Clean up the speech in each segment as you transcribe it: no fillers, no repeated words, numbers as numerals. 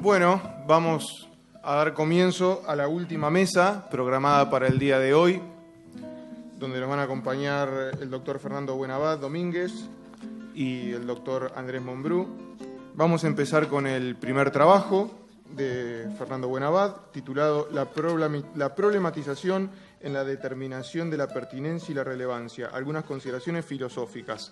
Bueno, vamos a dar comienzo a la última mesa programada para el día de hoy, donde nos van a acompañar el doctor Fernando Buenabad Domínguez y el doctor Andrés Mombrú. Vamos a empezar con el primer trabajo de Fernando Buenabad, titulado La problematización en la determinación de la pertinencia y la relevancia, algunas consideraciones filosóficas.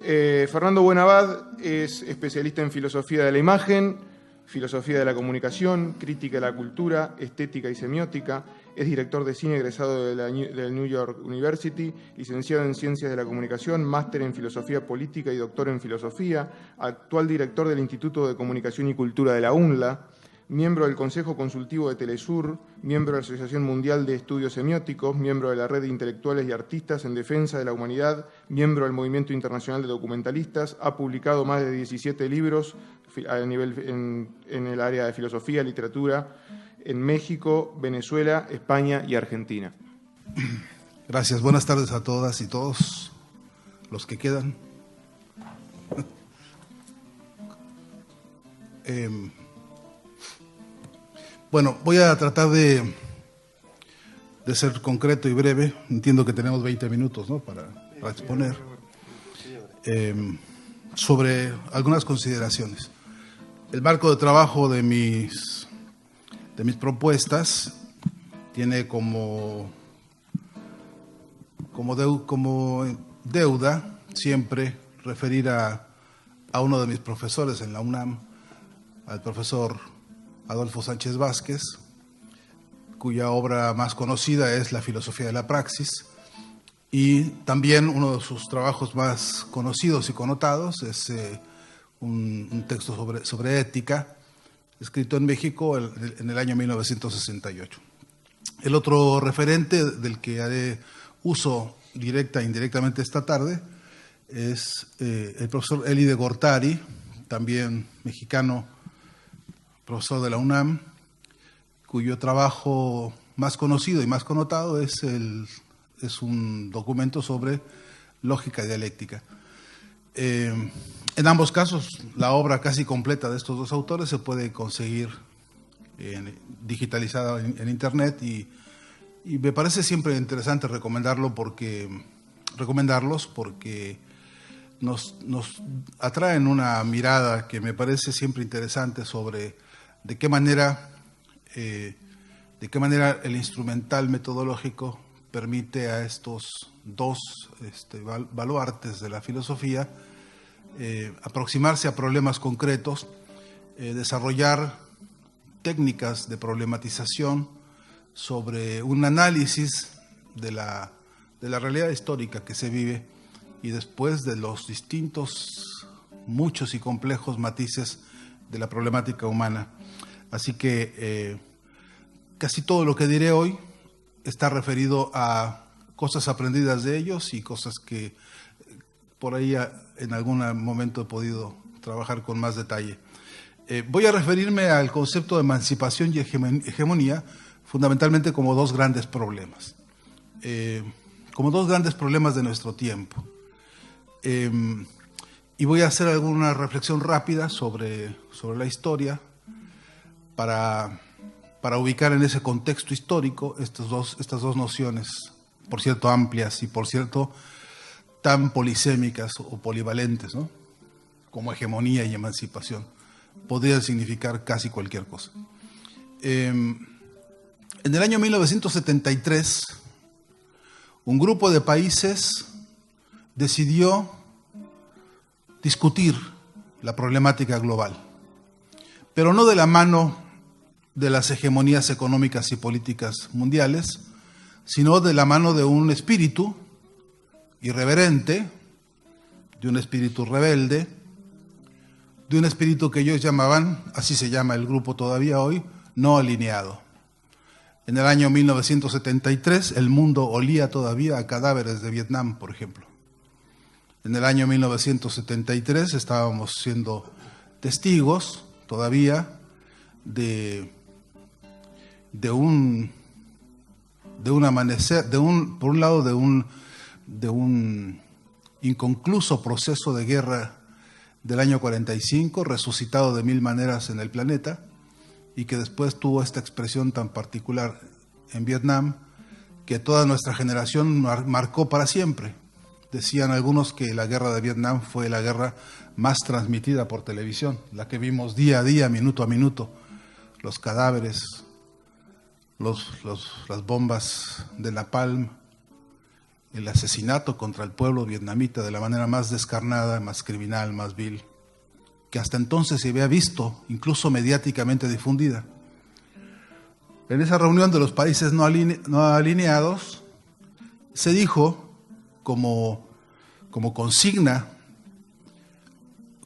Fernando Buenabad es especialista en filosofía de la imagen, filosofía de la comunicación, crítica de la cultura, estética y semiótica. Es director de cine egresado de la New York University, licenciado en Ciencias de la Comunicación, máster en Filosofía Política y doctor en Filosofía, actual director del Instituto de Comunicación y Cultura de la UNLA, miembro del Consejo Consultivo de Telesur, miembro de la Asociación Mundial de Estudios Semióticos, miembro de la Red de Intelectuales y Artistas en Defensa de la Humanidad, miembro del Movimiento Internacional de Documentalistas, ha publicado más de 17 libros en el área de filosofía, literatura, en México, Venezuela, España y Argentina. Gracias, buenas tardes a todas y todos los que quedan. Bueno, voy a tratar de ser concreto y breve. Entiendo que tenemos 20 minutos, ¿no?, para exponer sobre algunas consideraciones. El marco de trabajo de mis propuestas tiene como deuda siempre referir a uno de mis profesores en la UNAM, al profesor Adolfo Sánchez Vázquez, cuya obra más conocida es La filosofía de la praxis, y también uno de sus trabajos más conocidos y connotados es un texto sobre ética, escrito en México en el año 1968. El otro referente del que haré uso directa e indirectamente esta tarde es el profesor Elie de Gortari, también mexicano, profesor de la UNAM, cuyo trabajo más conocido y más connotado es un documento sobre lógica dialéctica. En ambos casos, la obra casi completa de estos dos autores se puede conseguir digitalizada en Internet y me parece siempre interesante recomendarlos porque nos atraen una mirada que me parece siempre interesante sobre de qué manera el instrumental metodológico permite a estos dos baluartes de la filosofía aproximarse a problemas concretos, desarrollar técnicas de problematización sobre un análisis de la realidad histórica que se vive y después de los distintos, muchos y complejos matices de la problemática humana. Así que casi todo lo que diré hoy está referido a cosas aprendidas de ellos y cosas que por ahí en algún momento he podido trabajar con más detalle. Voy a referirme al concepto de emancipación y hegemonía fundamentalmente como dos grandes problemas. Como dos grandes problemas de nuestro tiempo. Y voy a hacer alguna reflexión rápida sobre la historia para ubicar en ese contexto histórico estas dos nociones, por cierto amplias y por cierto tan polisémicas o polivalentes, ¿no?, como hegemonía y emancipación. Podrían significar casi cualquier cosa. En el año 1973, un grupo de países decidió discutir la problemática global, pero no de la mano de las hegemonías económicas y políticas mundiales, sino de la mano de un espíritu irreverente, de un espíritu rebelde, de un espíritu que ellos llamaban, así se llama el grupo todavía hoy, no alineado. En el año 1973 el mundo olía todavía a cadáveres de Vietnam, por ejemplo. En el año 1973 estábamos siendo testigos todavía de un amanecer, por un lado de un inconcluso proceso de guerra del año 45, resucitado de mil maneras en el planeta, y que después tuvo esta expresión tan particular en Vietnam, que toda nuestra generación marcó para siempre. Decían algunos que la guerra de Vietnam fue la guerra más transmitida por televisión, la que vimos día a día, minuto a minuto, los cadáveres, las bombas de napalm, el asesinato contra el pueblo vietnamita de la manera más descarnada, más criminal, más vil, que hasta entonces se había visto, incluso mediáticamente difundida. En esa reunión de los países no alineados, se dijo como consigna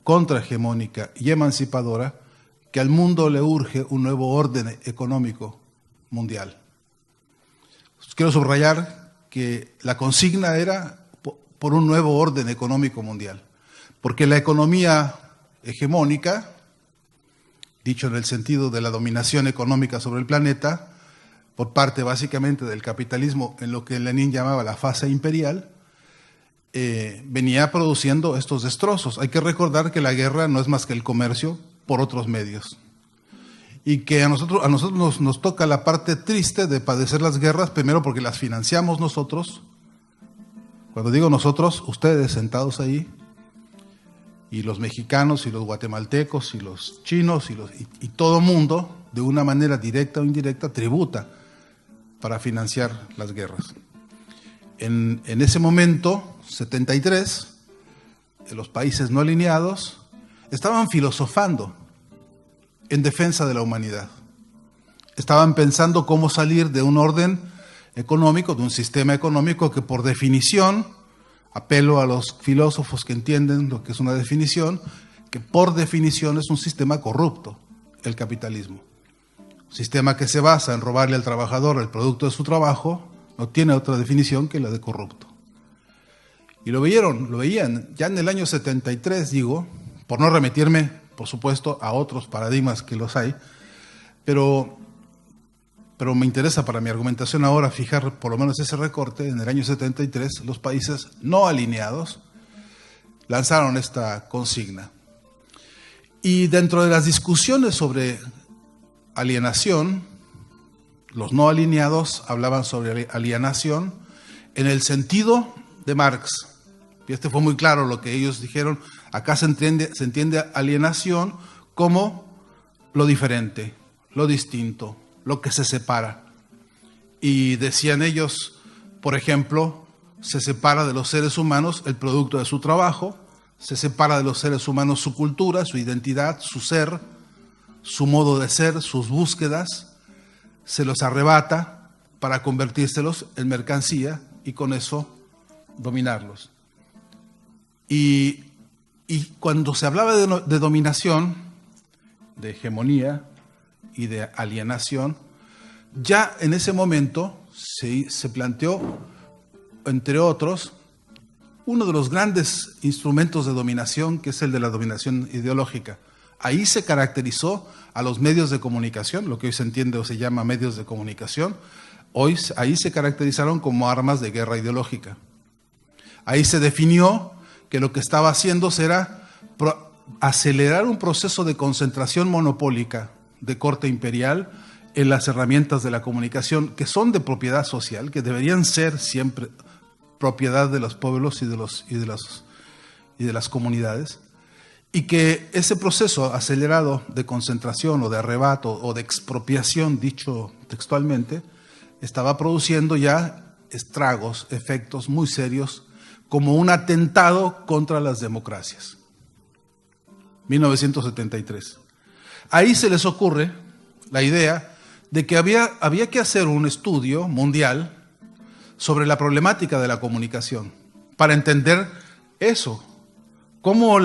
contrahegemónica y emancipadora que al mundo le urge un nuevo orden económico mundial. Quiero subrayar que la consigna era por un nuevo orden económico mundial, porque la economía hegemónica, dicho en el sentido de la dominación económica sobre el planeta, por parte básicamente del capitalismo en lo que Lenin llamaba la fase imperial, venía produciendo estos destrozos. Hay que recordar que la guerra no es más que el comercio por otros medios. Y que a nosotros nos toca la parte triste de padecer las guerras, primero porque las financiamos nosotros. Cuando digo nosotros, ustedes sentados ahí, y los mexicanos, y los guatemaltecos, y los chinos, y todo mundo, de una manera directa o indirecta, tributa para financiar las guerras. En ese momento, 73, los países no alineados estaban filosofando en defensa de la humanidad. Estaban pensando cómo salir de un orden económico, de un sistema económico que por definición, apelo a los filósofos que entienden lo que es una definición, que por definición es un sistema corrupto, el capitalismo. Un sistema que se basa en robarle al trabajador el producto de su trabajo, no tiene otra definición que la de corrupto. Y lo veían, ya en el año 73, digo, por no remitirme, por supuesto, a otros paradigmas que los hay, pero me interesa para mi argumentación ahora fijar por lo menos ese recorte. En el año 73, los países no alineados lanzaron esta consigna. Y dentro de las discusiones sobre alienación, los no alineados hablaban sobre alienación en el sentido de Marx. Y fue muy claro lo que ellos dijeron. Acá se entiende alienación como lo diferente, lo distinto, lo que se separa. Y decían ellos, por ejemplo, se separa de los seres humanos el producto de su trabajo, se separa de los seres humanos su cultura, su identidad, su ser, su modo de ser, sus búsquedas, se los arrebata para convertírselos en mercancía y con eso dominarlos. Y cuando se hablaba de dominación, de hegemonía y de alienación, ya en ese momento se planteó, entre otros, uno de los grandes instrumentos de dominación, que es el de la dominación ideológica. Ahí se caracterizó a los medios de comunicación, lo que hoy se entiende o se llama medios de comunicación. Ahí se caracterizaron como armas de guerra ideológica. Ahí se definió que lo que estaba haciendo era acelerar un proceso de concentración monopólica de corte imperial en las herramientas de la comunicación, que son de propiedad social, que deberían ser siempre propiedad de los pueblos y de las comunidades, y que ese proceso acelerado de concentración o de arrebato o de expropiación, dicho textualmente, estaba produciendo ya estragos, efectos muy serios, como un atentado contra las democracias. 1973. Ahí se les ocurre la idea de que había que hacer un estudio mundial sobre la problemática de la comunicación, para entender eso, cómo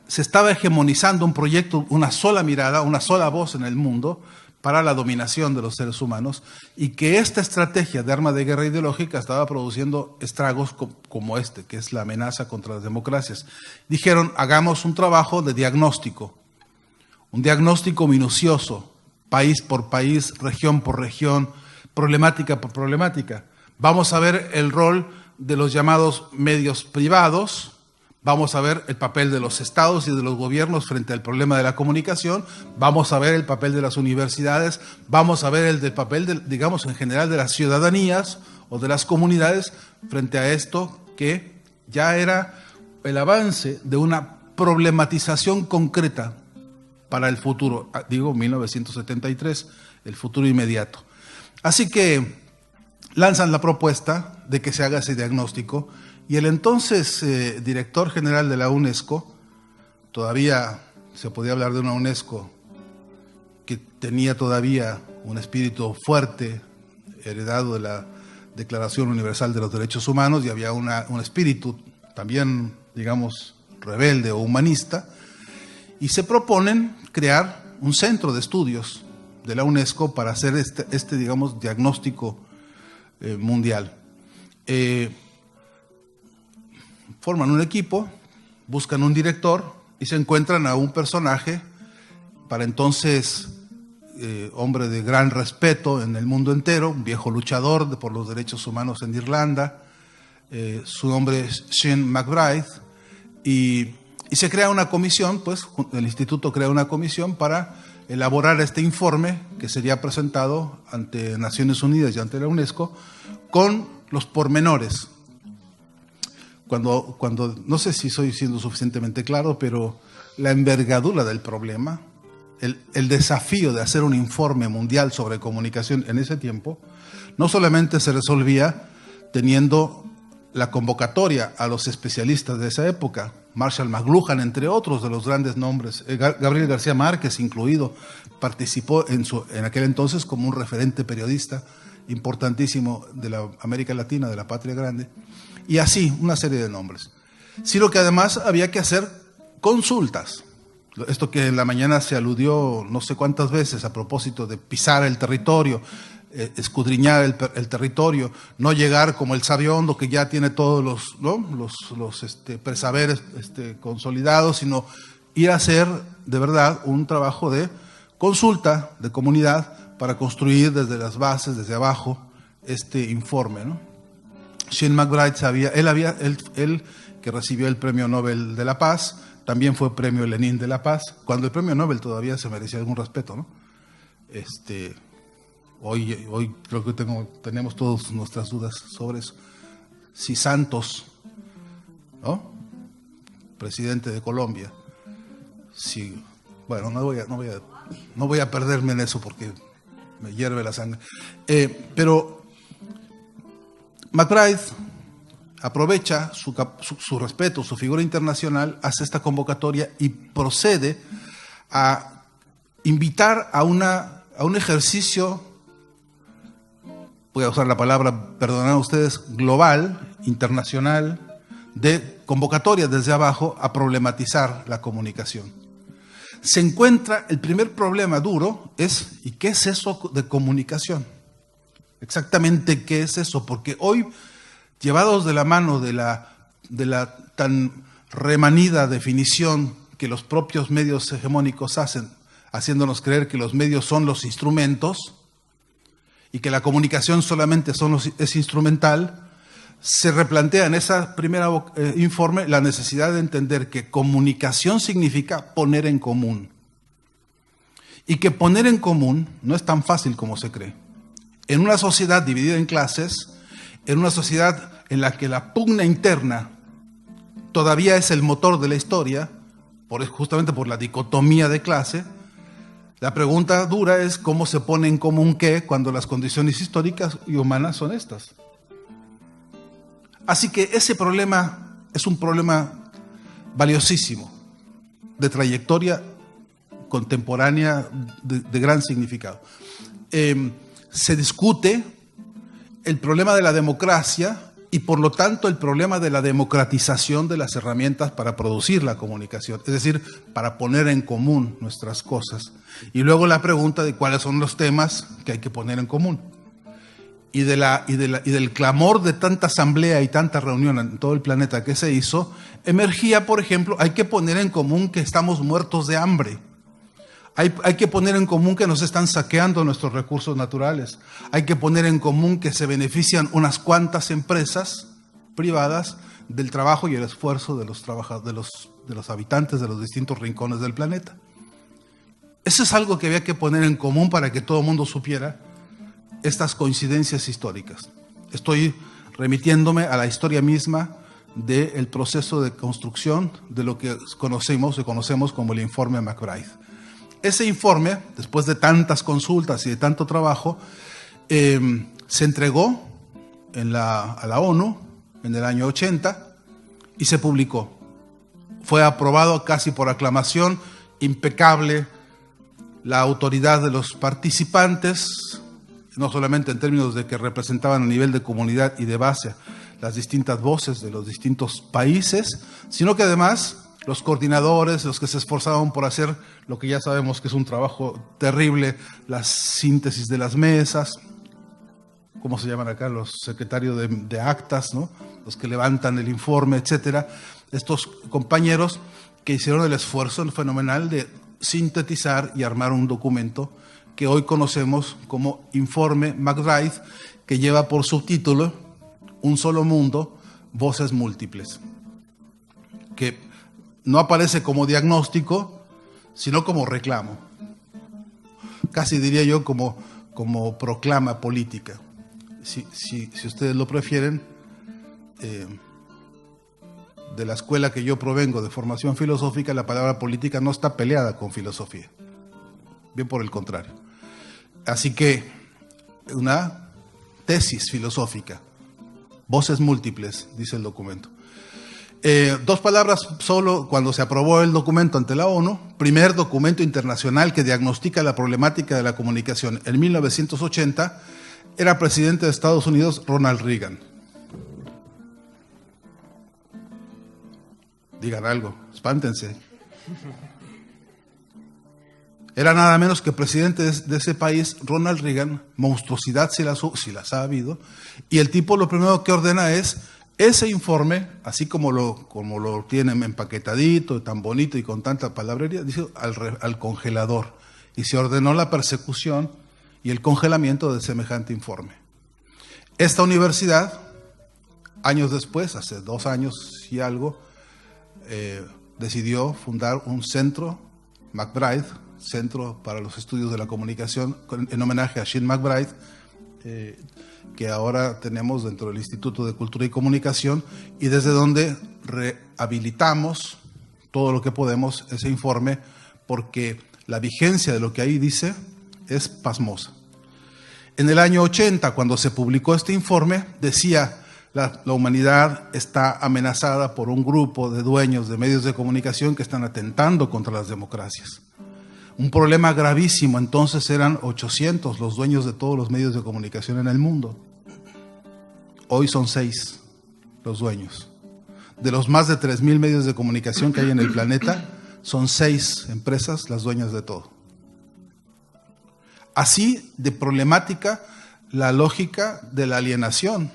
se estaba hegemonizando un proyecto, una sola mirada, una sola voz en el mundo para la dominación de los seres humanos, y que esta estrategia de arma de guerra ideológica estaba produciendo estragos como este, que es la amenaza contra las democracias. Dijeron, hagamos un trabajo de diagnóstico, un diagnóstico minucioso, país por país, región por región, problemática por problemática. Vamos a ver el rol de los llamados medios privados Vamos a ver el papel de los estados y de los gobiernos frente al problema de la comunicación, vamos a ver el papel de las universidades, vamos a ver el papel, digamos, en general de las ciudadanías o de las comunidades frente a esto que ya era el avance de una problematización concreta para el futuro, digo 1973, el futuro inmediato. Así que lanzan la propuesta de que se haga ese diagnóstico. Y el entonces director general de la UNESCO, todavía se podía hablar de una UNESCO que tenía todavía un espíritu fuerte, heredado de la Declaración Universal de los Derechos Humanos, y había un espíritu también, digamos, rebelde o humanista, y se proponen crear un centro de estudios de la UNESCO para hacer este digamos, diagnóstico mundial. Forman un equipo, buscan un director y se encuentran a un personaje, para entonces hombre de gran respeto en el mundo entero, un viejo luchador por los derechos humanos en Irlanda. Su nombre es Shane McBride, y se crea una comisión, pues el instituto crea una comisión para elaborar este informe que sería presentado ante Naciones Unidas y ante la UNESCO con los pormenores. Cuando no sé si estoy siendo suficientemente claro, pero la envergadura del problema, el desafío de hacer un informe mundial sobre comunicación en ese tiempo, no solamente se resolvía teniendo la convocatoria a los especialistas de esa época, Marshall McLuhan, entre otros de los grandes nombres, Gabriel García Márquez incluido, participó en aquel entonces como un referente periodista importantísimo de la América Latina, de la Patria Grande, y así una serie de nombres. Sino que además había que hacer consultas. Esto que en la mañana se aludió no sé cuántas veces a propósito de pisar el territorio, escudriñar el territorio, no llegar como el sabiondo que ya tiene todos los presaberes consolidados, sino ir a hacer de verdad un trabajo de consulta de comunidad para construir desde las bases, desde abajo, este informe, ¿no? Shane McBride sabía, él que recibió el Premio Nobel de la Paz, también fue Premio Lenin de la Paz, cuando el Premio Nobel todavía se merecía algún respeto, ¿no? Hoy creo que tenemos todas nuestras dudas sobre eso. Si Santos, ¿no?, presidente de Colombia, si, bueno, no voy a perderme en eso porque me hierve la sangre. Pero McBride aprovecha su respeto, su figura internacional, hace esta convocatoria y procede a invitar a un ejercicio, voy a usar la palabra, perdonad ustedes, global, internacional, de convocatoria desde abajo a problematizar la comunicación. Se encuentra el primer problema duro, ¿y qué es eso de comunicación? Exactamente qué es eso, porque hoy, llevados de la mano de la tan remanida definición que los propios medios hegemónicos hacen, haciéndonos creer que los medios son los instrumentos y que la comunicación solamente es instrumental, se replantea en esa primera informe la necesidad de entender que comunicación significa poner en común. Y que poner en común no es tan fácil como se cree. En una sociedad dividida en clases, en una sociedad en la que la pugna interna todavía es el motor de la historia, justamente por la dicotomía de clase, la pregunta dura es cómo se pone en común qué cuando las condiciones históricas y humanas son estas. Así que ese problema es un problema valiosísimo, de trayectoria contemporánea de gran significado. Se discute el problema de la democracia y por lo tanto el problema de la democratización de las herramientas para producir la comunicación, es decir, para poner en común nuestras cosas. Y luego la pregunta de cuáles son los temas que hay que poner en común. Y del clamor de tanta asamblea y tanta reunión en todo el planeta que se hizo, emergía, por ejemplo, hay que poner en común que estamos muertos de hambre. Hay que poner en común que nos están saqueando nuestros recursos naturales. Hay que poner en común que se benefician unas cuantas empresas privadas del trabajo y el esfuerzo de los habitantes de los distintos rincones del planeta. Eso es algo que había que poner en común para que todo el mundo supiera estas coincidencias históricas. Estoy remitiéndome a la historia misma del proceso de construcción de lo que conocemos como el informe MacBride. Ese informe, después de tantas consultas y de tanto trabajo, se entregó a la ONU en el año 80 y se publicó. Fue aprobado casi por aclamación, impecable la autoridad de los participantes, no solamente en términos de que representaban a nivel de comunidad y de base las distintas voces de los distintos países, sino que además los coordinadores, los que se esforzaban por hacer lo que ya sabemos que es un trabajo terrible, la síntesis de las mesas, ¿cómo se llaman acá? Los secretarios de actas, ¿no? Los que levantan el informe, etcétera. Estos compañeros que hicieron el esfuerzo fenomenal de sintetizar y armar un documento que hoy conocemos como Informe MacBride, que lleva por subtítulo Un solo mundo, voces múltiples, que no aparece como diagnóstico, sino como reclamo. Casi diría yo como proclama política. Si ustedes lo prefieren, de la escuela que yo provengo de formación filosófica, la palabra política no está peleada con filosofía. Bien por el contrario. Así que una tesis filosófica, voces múltiples, dice el documento. Dos palabras solo cuando se aprobó el documento ante la ONU, primer documento internacional que diagnostica la problemática de la comunicación. En 1980 era presidente de Estados Unidos Ronald Reagan. Digan algo, espántense. Era nada menos que presidente de ese país, Ronald Reagan, monstruosidad si las ha habido, y el tipo lo primero que ordena es ese informe, así como lo tienen empaquetadito, tan bonito y con tanta palabrería, dice al congelador, y se ordenó la persecución y el congelamiento de semejante informe. Esta universidad, años después, hace 2 años y algo, decidió fundar un centro, MacBride, Centro para los Estudios de la Comunicación, en homenaje a Sean MacBride, que ahora tenemos dentro del Instituto de Cultura y Comunicación, y desde donde rehabilitamos todo lo que podemos ese informe, porque la vigencia de lo que ahí dice es pasmosa. En el año 80, cuando se publicó este informe, decía: la humanidad está amenazada por un grupo de dueños de medios de comunicación que están atentando contra las democracias. Un problema gravísimo. Entonces eran 800 los dueños de todos los medios de comunicación en el mundo. Hoy son 6 los dueños. De los más de 3,000 medios de comunicación que hay en el planeta, son 6 empresas las dueñas de todo. Así de problemática la lógica de la alienación.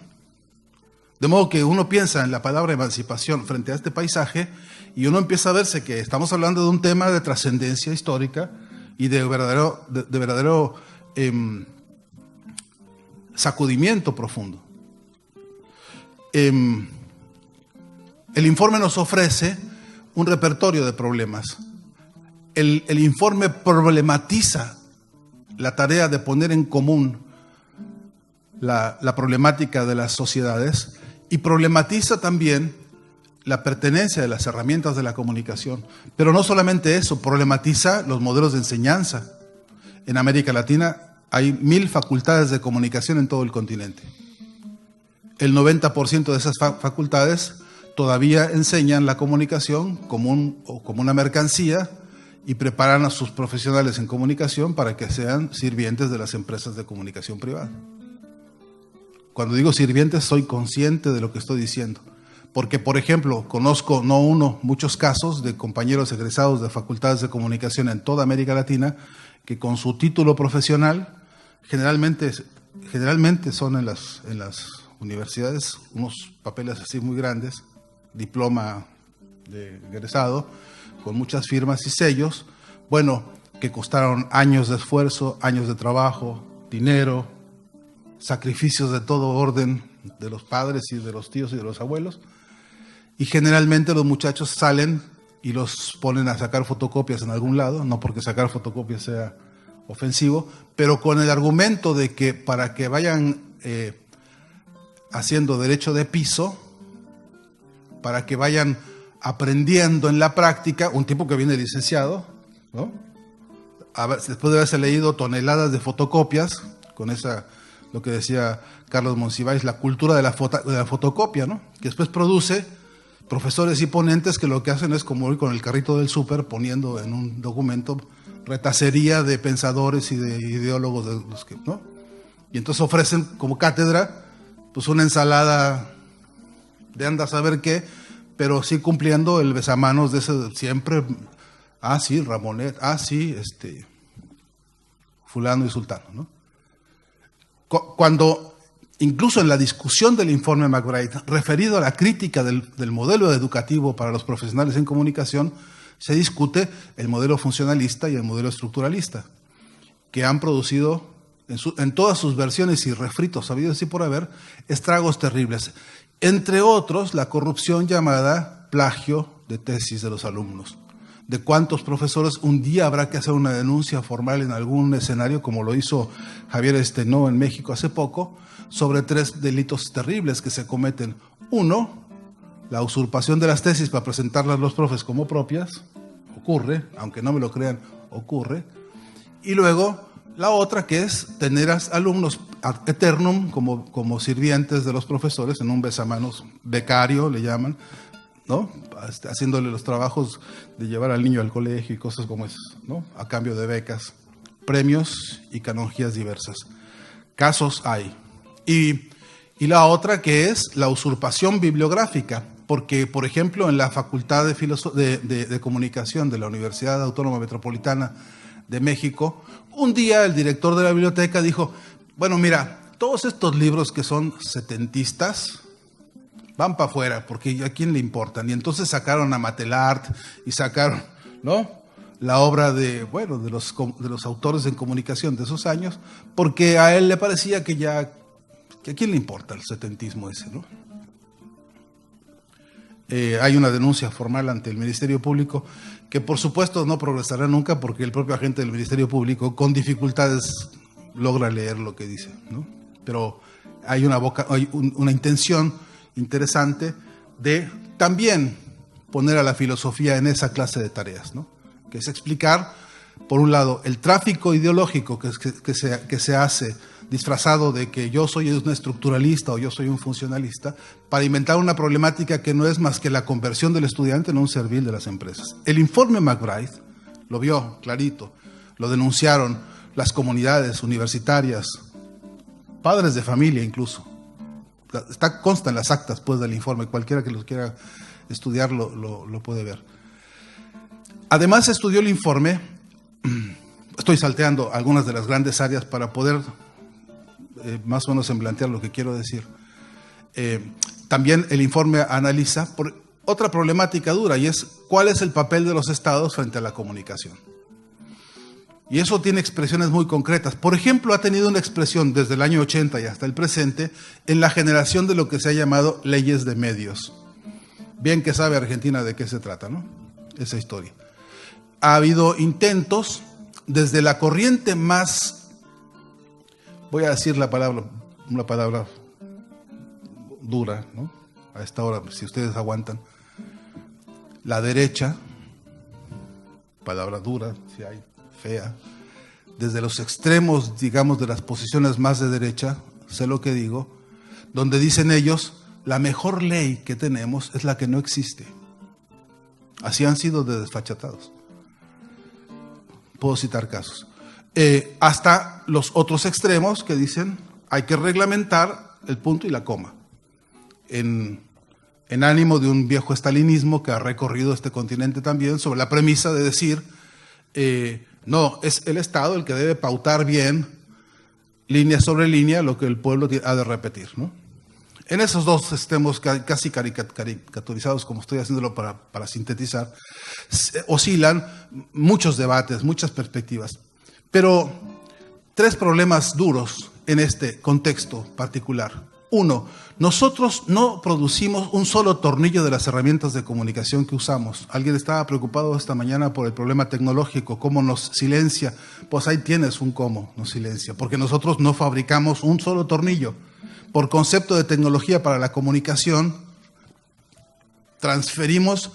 De modo que uno piensa en la palabra emancipación frente a este paisaje y uno empieza a verse que estamos hablando de un tema de trascendencia histórica y de verdadero sacudimiento profundo. El informe nos ofrece un repertorio de problemas. El informe problematiza la tarea de poner en común la problemática de las sociedades y problematiza también la pertenencia de las herramientas de la comunicación. Pero no solamente eso, problematiza los modelos de enseñanza. En América Latina hay 1,000 facultades de comunicación en todo el continente. El 90% de esas facultades todavía enseñan la comunicación como una mercancía y preparan a sus profesionales en comunicación para que sean sirvientes de las empresas de comunicación privada. Cuando digo sirvientes, soy consciente de lo que estoy diciendo. Porque, por ejemplo, conozco, no uno, muchos casos de compañeros egresados de facultades de comunicación en toda América Latina que con su título profesional, generalmente son en las universidades unos papeles así muy grandes, diploma de egresado, con muchas firmas y sellos, bueno, que costaron años de esfuerzo, años de trabajo, dinero, sacrificios de todo orden de los padres y de los tíos y de los abuelos, y generalmente los muchachos salen y los ponen a sacar fotocopias en algún lado, no porque sacar fotocopias sea ofensivo, pero con el argumento de que para que vayan haciendo derecho de piso, para que vayan aprendiendo en la práctica, un tipo que viene licenciado, ¿no? Después de haberse leído toneladas de fotocopias, con esa, lo que decía Carlos Monsiváis, la cultura de la fotocopia, ¿no? Que después produce profesores y ponentes que lo que hacen es como ir con el carrito del súper poniendo en un documento retacería de pensadores y de ideólogos, de los que, ¿no? Y entonces ofrecen como cátedra pues una ensalada de anda a saber qué, pero sí cumpliendo el besamanos de ese siempre, sí, Ramonet, sí, fulano y sultano, ¿no? Cuando, incluso en la discusión del informe McBride, referido a la crítica del modelo educativo para los profesionales en comunicación, se discute el modelo funcionalista y el modelo estructuralista, que han producido en todas sus versiones y refritos habidos y por haber, estragos terribles. Entre otros, la corrupción llamada plagio de tesis de los alumnos. De cuántos profesores un día habrá que hacer una denuncia formal en algún escenario, como lo hizo Javier Estenó en México hace poco, sobre 3 delitos terribles que se cometen. Uno, la usurpación de las tesis para presentarlas los profes como propias, ocurre, aunque no me lo crean, ocurre. Y luego, la otra que es tener a alumnos ad eternum como sirvientes de los profesores en un besamanos becario, le llaman, ¿no? Haciéndole los trabajos de llevar al niño al colegio y cosas como esas, ¿no? A cambio de becas, premios y canonjías diversas. Casos hay. Y la otra que es la usurpación bibliográfica, porque, por ejemplo, en la Facultad de Comunicación de la Universidad Autónoma Metropolitana de México, un día el director de la biblioteca dijo, bueno, mira, todos estos libros que son setentistas van para afuera, porque ¿a quién le importan? Y entonces sacaron a Matelart y sacaron, ¿no?, la obra de los autores en comunicación de esos años, porque a él le parecía que a quién le importa el setentismo ese, ¿no? Hay una denuncia formal ante el Ministerio Público que por supuesto no progresará nunca porque el propio agente del Ministerio Público con dificultades logra leer lo que dice, ¿no? Pero hay una intención interesante de también poner a la filosofía en esa clase de tareas, ¿no? Que es explicar, por un lado, el tráfico ideológico que se hace disfrazado de que yo soy un estructuralista o yo soy un funcionalista, para inventar una problemática que no es más que la conversión del estudiante en un servil de las empresas. El informe McBride lo vio clarito, lo denunciaron las comunidades universitarias, padres de familia incluso. Consta en las actas pues, del informe, cualquiera que lo quiera estudiar lo puede ver. Además estudió el informe, estoy salteando algunas de las grandes áreas para poder más o menos emblantear lo que quiero decir. También el informe analiza por otra problemática dura y es cuál es el papel de los estados frente a la comunicación. Y eso tiene expresiones muy concretas. Por ejemplo, ha tenido una expresión desde el año 80 y hasta el presente en la generación de lo que se ha llamado leyes de medios. Bien que sabe Argentina de qué se trata, ¿no? Esa historia. Ha habido intentos desde la corriente más, voy a decir una palabra dura, ¿no? A esta hora, si ustedes aguantan, la derecha, palabra dura, si hay, fea, desde los extremos, digamos, de las posiciones más de derecha, sé lo que digo, donde dicen ellos, la mejor ley que tenemos es la que no existe. Así han sido de desfachatados. Puedo citar casos. Hasta los otros extremos que dicen, hay que reglamentar el punto y la coma. En ánimo de un viejo estalinismo que ha recorrido este continente también, sobre la premisa de decir, no, es el Estado el que debe pautar bien, línea sobre línea, lo que el pueblo ha de repetir, ¿no? En esos dos extremos casi caricaturizados, como estoy haciéndolo para sintetizar, oscilan muchos debates, muchas perspectivas. Pero 3 problemas duros en este contexto particular. Uno, nosotros no producimos un solo tornillo de las herramientas de comunicación que usamos. Alguien estaba preocupado esta mañana por el problema tecnológico, cómo nos silencia. Pues ahí tienes un cómo nos silencia, porque nosotros no fabricamos un solo tornillo. Por concepto de tecnología para la comunicación, transferimos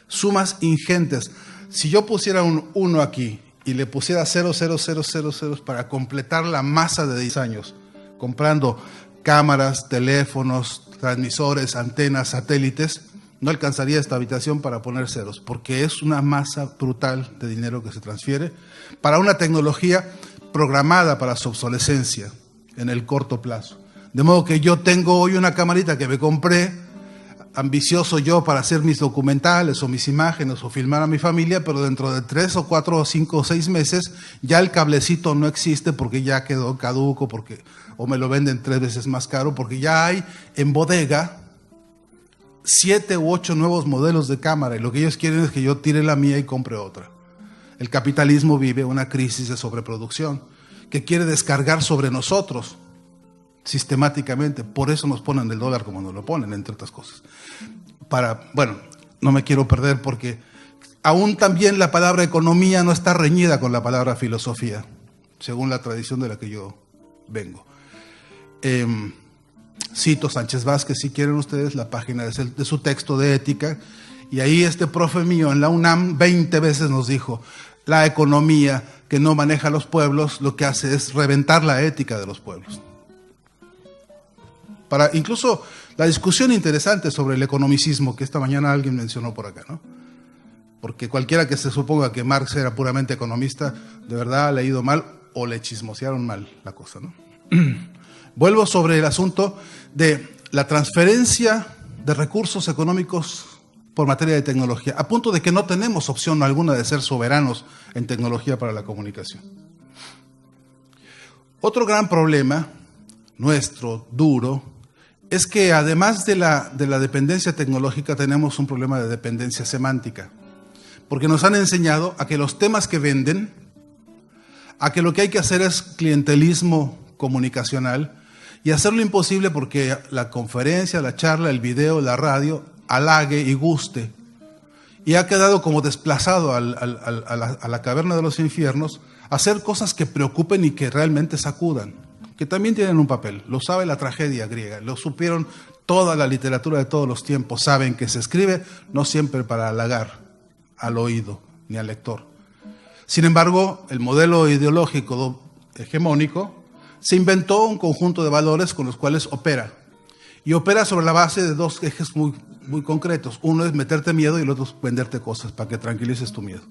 sumas ingentes. Si yo pusiera un 1 aquí y le pusiera 0,0000 para completar la masa de 10 años, comprando cámaras, teléfonos, transmisores, antenas, satélites, no alcanzaría esta habitación para poner ceros, porque es una masa brutal de dinero que se transfiere para una tecnología programada para su obsolescencia en el corto plazo. De modo que yo tengo hoy una camarita que me compré, ambicioso yo para hacer mis documentales o mis imágenes o filmar a mi familia, pero dentro de 3 o 4 o 5 o 6 meses ya el cablecito no existe porque ya quedó caduco, o me lo venden 3 veces más caro, porque ya hay en bodega 7 u 8 nuevos modelos de cámara y lo que ellos quieren es que yo tire la mía y compre otra. El capitalismo vive una crisis de sobreproducción que quiere descargar sobre nosotros sistemáticamente. Por eso nos ponen el dólar como nos lo ponen, entre otras cosas. Bueno, no me quiero perder porque aún también la palabra economía no está reñida con la palabra filosofía, según la tradición de la que yo vengo. Cito Sánchez Vázquez, si quieren ustedes, la página de su texto de ética, y ahí este profe mío en la UNAM 20 veces nos dijo: la economía que no maneja a los pueblos lo que hace es reventar la ética de los pueblos. Para incluso la discusión interesante sobre el economicismo que esta mañana alguien mencionó por acá, ¿no? Porque cualquiera que se suponga que Marx era puramente economista, de verdad ha leído mal o le chismosearon mal la cosa, ¿no? Vuelvo sobre el asunto de la transferencia de recursos económicos por materia de tecnología, a punto de que no tenemos opción alguna de ser soberanos en tecnología para la comunicación. Otro gran problema nuestro, duro, es que además de la dependencia tecnológica tenemos un problema de dependencia semántica, porque nos han enseñado a que los temas que venden, a que lo que hay que hacer es clientelismo comunicacional y hacer lo imposible porque la conferencia, la charla, el video, la radio halague y guste. Y ha quedado como desplazado a la caverna de los infiernos hacer cosas que preocupen y que realmente sacudan, que también tienen un papel. Lo sabe la tragedia griega, lo supieron toda la literatura de todos los tiempos. Saben que se escribe no siempre para halagar al oído ni al lector. Sin embargo, el modelo ideológico hegemónico se inventó un conjunto de valores con los cuales opera. Y opera sobre la base de dos ejes muy, muy concretos. Uno es meterte miedo y el otro es venderte cosas para que tranquilices tu miedo.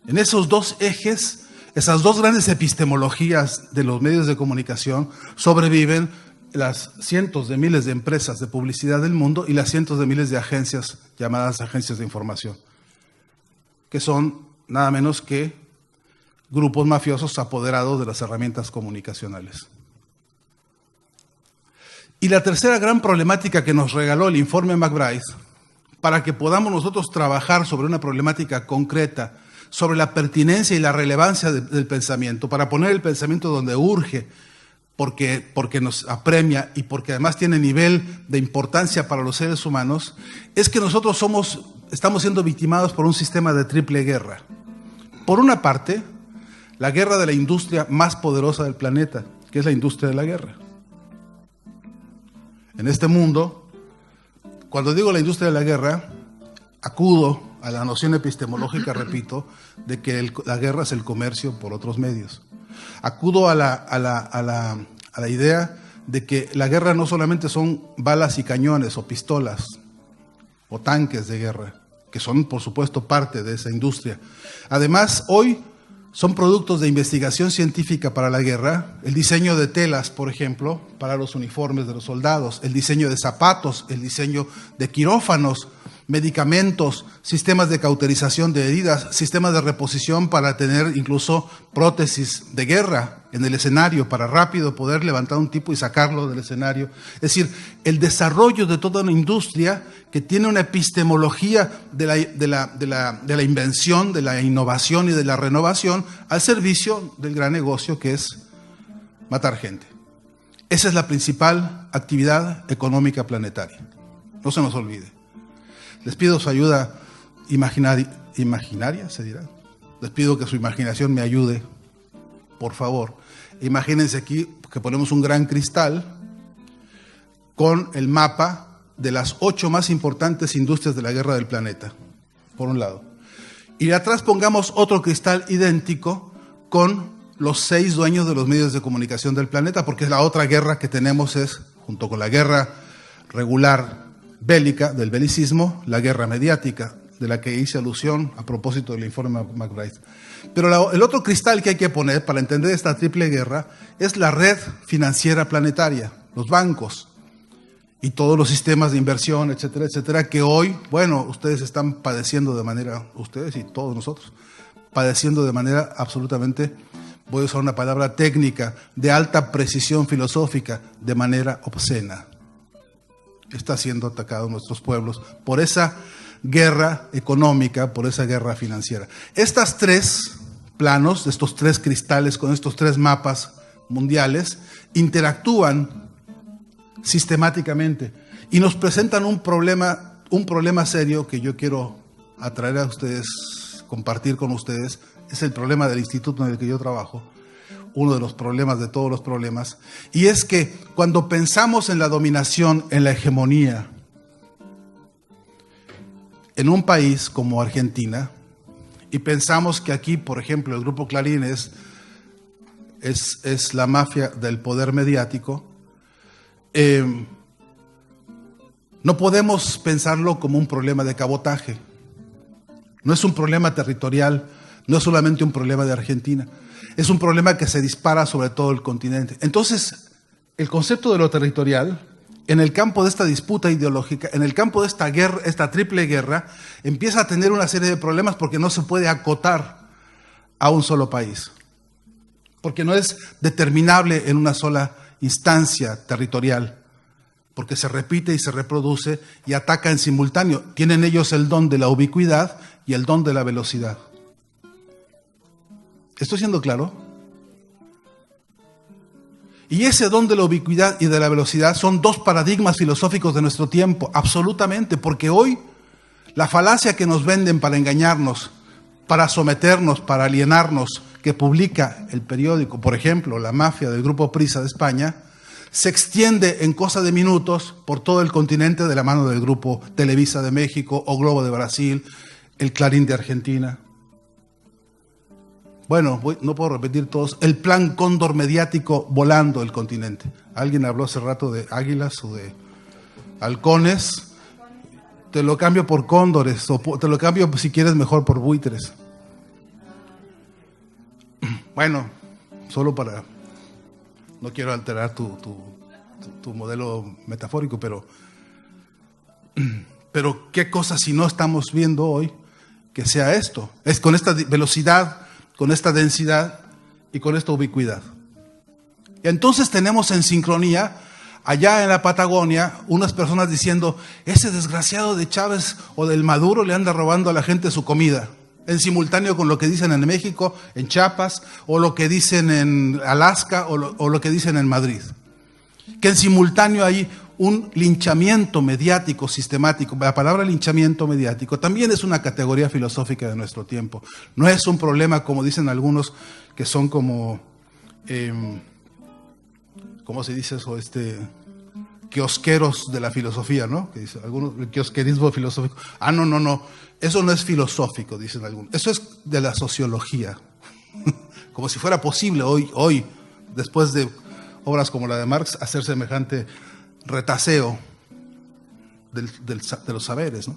En esos dos ejes, esas dos grandes epistemologías de los medios de comunicación, sobreviven las cientos de miles de empresas de publicidad del mundo y las cientos de miles de agencias llamadas agencias de información, que son nada menos que grupos mafiosos apoderados de las herramientas comunicacionales. Y la tercera gran problemática que nos regaló el informe McBride, para que podamos nosotros trabajar sobre una problemática concreta, sobre la pertinencia y la relevancia del pensamiento, para poner el pensamiento donde urge, porque nos apremia y porque además tiene nivel de importancia para los seres humanos, es que nosotros estamos siendo victimados por un sistema de triple guerra. Por una parte, la guerra de la industria más poderosa del planeta, que es la industria de la guerra. En este mundo, cuando digo la industria de la guerra, acudo a la noción epistemológica, repito, de que la guerra es el comercio por otros medios. Acudo a la idea de que la guerra no solamente son balas y cañones o pistolas o tanques de guerra, que son por supuesto parte de esa industria. Además, hoy son productos de investigación científica para la guerra, el diseño de telas, por ejemplo, para los uniformes de los soldados, el diseño de zapatos, el diseño de quirófanos, medicamentos, sistemas de cauterización de heridas, sistemas de reposición para tener incluso prótesis de guerra en el escenario, para rápido poder levantar un tipo y sacarlo del escenario. Es decir, el desarrollo de toda una industria que tiene una epistemología de la invención, de la innovación y de la renovación al servicio del gran negocio que es matar gente. Esa es la principal actividad económica planetaria. No se nos olvide. Les pido su ayuda imaginaria, se dirá. Les pido que su imaginación me ayude, por favor. Imagínense aquí que ponemos un gran cristal con el mapa de las 8 más importantes industrias de la guerra del planeta, por un lado. Y de atrás pongamos otro cristal idéntico con los 6 dueños de los medios de comunicación del planeta, porque la otra guerra que tenemos es, junto con la guerra regular bélica, del belicismo, la guerra mediática, de la que hice alusión a propósito del informe McBride. Pero el otro cristal que hay que poner para entender esta triple guerra es la red financiera planetaria, los bancos y todos los sistemas de inversión, etcétera, etcétera, que hoy, bueno, ustedes están padeciendo de manera, ustedes y todos nosotros, padeciendo de manera absolutamente, voy a usar una palabra técnica, de alta precisión filosófica, de manera obscena. Está siendo atacado nuestros pueblos por esa guerra económica, por esa guerra financiera. Estos 3 planos, estos 3 cristales con estos 3 mapas mundiales, interactúan sistemáticamente y nos presentan un problema serio que yo quiero atraer a ustedes, compartir con ustedes. Es el problema del instituto en el que yo trabajo, uno de los problemas de todos los problemas, y es que cuando pensamos en la dominación, en la hegemonía, en un país como Argentina, y pensamos que aquí, por ejemplo, el Grupo Clarín es la mafia del poder mediático, no podemos pensarlo como un problema de cabotaje. No es un problema territorial, no es solamente un problema de Argentina, es un problema que se dispara sobre todo el continente. Entonces, el concepto de lo territorial, en el campo de esta disputa ideológica, en el campo de esta guerra, esta triple guerra, empieza a tener una serie de problemas porque no se puede acotar a un solo país, porque no es determinable en una sola instancia territorial, porque se repite y se reproduce y ataca en simultáneo. Tienen ellos el don de la ubicuidad y el don de la velocidad. ¿Estoy siendo claro? Y ese don de la ubicuidad y de la velocidad son 2 paradigmas filosóficos de nuestro tiempo, absolutamente, porque hoy la falacia que nos venden para engañarnos, para someternos, para alienarnos, que publica el periódico, por ejemplo, la mafia del Grupo Prisa de España, se extiende en cosa de minutos por todo el continente de la mano del Grupo Televisa de México, O Globo de Brasil, el Clarín de Argentina. Bueno, no puedo repetir todos. El plan cóndor mediático volando el continente. Alguien habló hace rato de águilas o de halcones. Te lo cambio por cóndores, o te lo cambio, si quieres, mejor por buitres. Bueno, solo para... No quiero alterar tu modelo metafórico, pero qué cosa si no estamos viendo hoy que sea esto. Es con esta velocidad, con esta densidad y con esta ubicuidad. Y entonces tenemos en sincronía, allá en la Patagonia, unas personas diciendo, ese desgraciado de Chávez o del Maduro le anda robando a la gente su comida, en simultáneo con lo que dicen en México, en Chiapas, o lo que dicen en Alaska, o lo que dicen en Madrid. Que en simultáneo hay un linchamiento mediático sistemático. La palabra linchamiento mediático también es una categoría filosófica de nuestro tiempo. No es un problema, como dicen algunos, que son como, ¿cómo se dice eso? Kiosqueros de la filosofía, ¿no? Que dice algunos, el kiosquerismo filosófico. No. Eso no es filosófico, dicen algunos. Eso es de la sociología. Como si fuera posible hoy, después de obras como la de Marx, hacer semejante retaseo de los saberes, ¿no?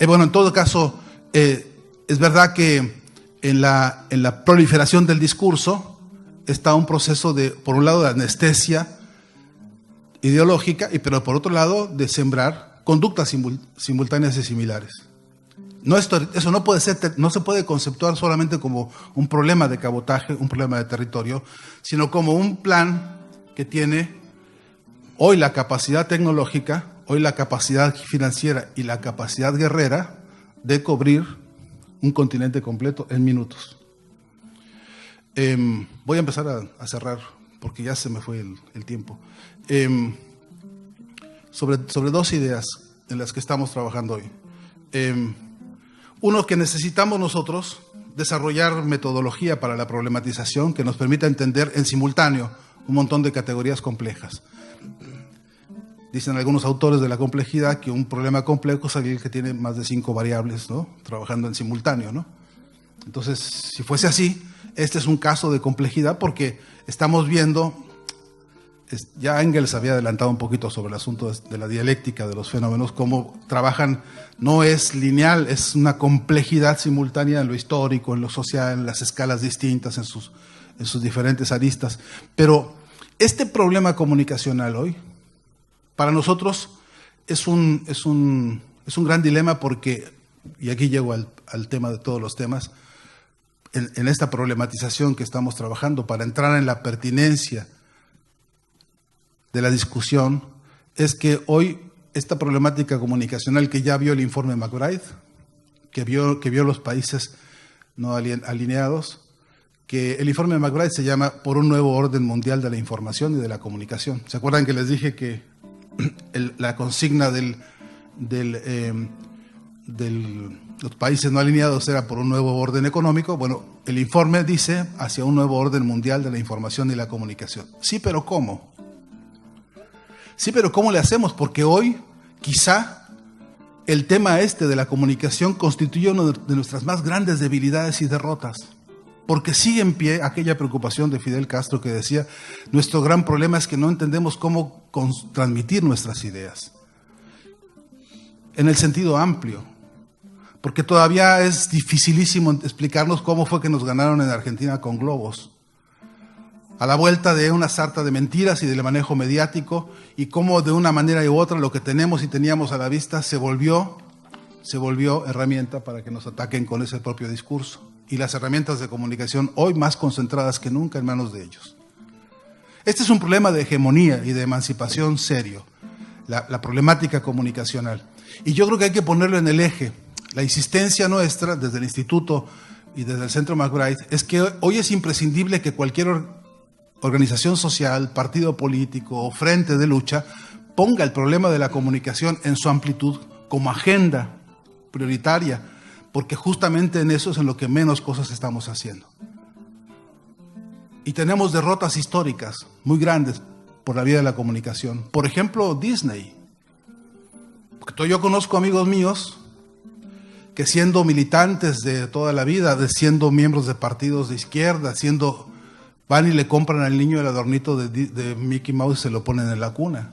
Bueno, en todo caso, es verdad que en la proliferación del discurso está un proceso de, por un lado, de anestesia ideológica, pero por otro lado, de sembrar conductas simultáneas y similares. Eso no se puede conceptuar solamente como un problema de cabotaje, un problema de territorio, sino como un plan que tiene hoy la capacidad tecnológica, hoy la capacidad financiera y la capacidad guerrera de cubrir un continente completo en minutos. Voy a empezar a cerrar porque ya se me fue el tiempo. Sobre dos ideas en las que estamos trabajando hoy. Uno, que necesitamos nosotros desarrollar metodología para la problematización que nos permita entender en simultáneo un montón de categorías complejas. Dicen algunos autores de la complejidad que un problema complejo es aquel que tiene más de 5 variables, ¿no?, trabajando en simultáneo, ¿no? Entonces, si fuese así, este es un caso de complejidad porque estamos viendo, ya Engels había adelantado un poquito sobre el asunto de la dialéctica de los fenómenos, cómo trabajan, no es lineal, es una complejidad simultánea en lo histórico, en lo social, en las escalas distintas, en sus diferentes aristas. Pero este problema comunicacional hoy, para nosotros es un gran dilema porque, y aquí llego al tema de todos los temas, en esta problematización que estamos trabajando para entrar en la pertinencia de la discusión, es que hoy esta problemática comunicacional que ya vio el informe McBride, que vio los países no alineados, que el informe McBride se llama Por un nuevo orden mundial de la información y de la comunicación. ¿Se acuerdan que les dije que la consigna de los países no alineados era por un nuevo orden económico? Bueno, el informe dice hacia un nuevo orden mundial de la información y la comunicación. Sí, pero ¿cómo? Sí, pero ¿cómo le hacemos? Porque hoy quizá el tema de la comunicación constituye una de nuestras más grandes debilidades y derrotas. Porque sigue en pie aquella preocupación de Fidel Castro que decía, nuestro gran problema es que no entendemos cómo transmitir nuestras ideas. En el sentido amplio. Porque todavía es dificilísimo explicarnos cómo fue que nos ganaron en Argentina con globos. A la vuelta de una sarta de mentiras y del manejo mediático, y cómo de una manera u otra lo que tenemos y teníamos a la vista se volvió herramienta para que nos ataquen con ese propio discurso. Y las herramientas de comunicación hoy más concentradas que nunca en manos de ellos. Este es un problema de hegemonía y de emancipación serio, la problemática comunicacional. Y yo creo que hay que ponerlo en el eje. La insistencia nuestra desde el Instituto y desde el Centro McBride es que hoy es imprescindible que cualquier organización social, partido político o frente de lucha ponga el problema de la comunicación en su amplitud como agenda prioritaria, porque justamente en eso es en lo que menos cosas estamos haciendo. Y tenemos derrotas históricas muy grandes por la vía de la comunicación. Por ejemplo, Disney. Porque yo conozco amigos míos que siendo militantes de toda la vida, siendo miembros de partidos de izquierda, van y le compran al niño el adornito de Mickey Mouse y se lo ponen en la cuna.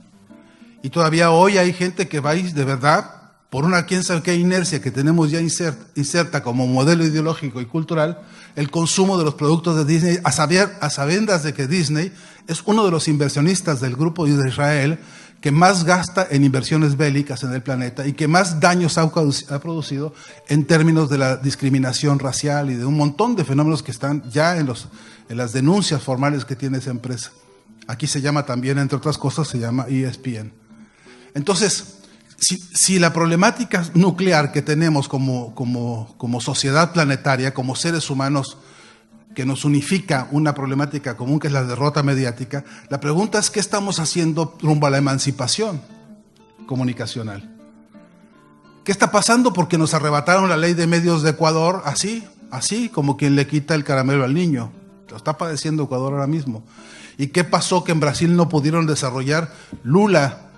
Y todavía hoy hay gente que va de verdad, por una quién sabe qué inercia que tenemos ya inserta como modelo ideológico y cultural, el consumo de los productos de Disney, a sabiendas de que Disney es uno de los inversionistas del grupo de Israel que más gasta en inversiones bélicas en el planeta y que más daños ha producido en términos de la discriminación racial y de un montón de fenómenos que están ya en las denuncias formales que tiene esa empresa. Aquí se llama también, entre otras cosas, se llama ESPN. Entonces, si la problemática nuclear que tenemos como sociedad planetaria, como seres humanos, que nos unifica una problemática común que es la derrota mediática, la pregunta es ¿qué estamos haciendo rumbo a la emancipación comunicacional? ¿Qué está pasando? Porque nos arrebataron la ley de medios de Ecuador así como quien le quita el caramelo al niño. Lo está padeciendo Ecuador ahora mismo. ¿Y qué pasó? Que en Brasil no pudieron desarrollar. Lula,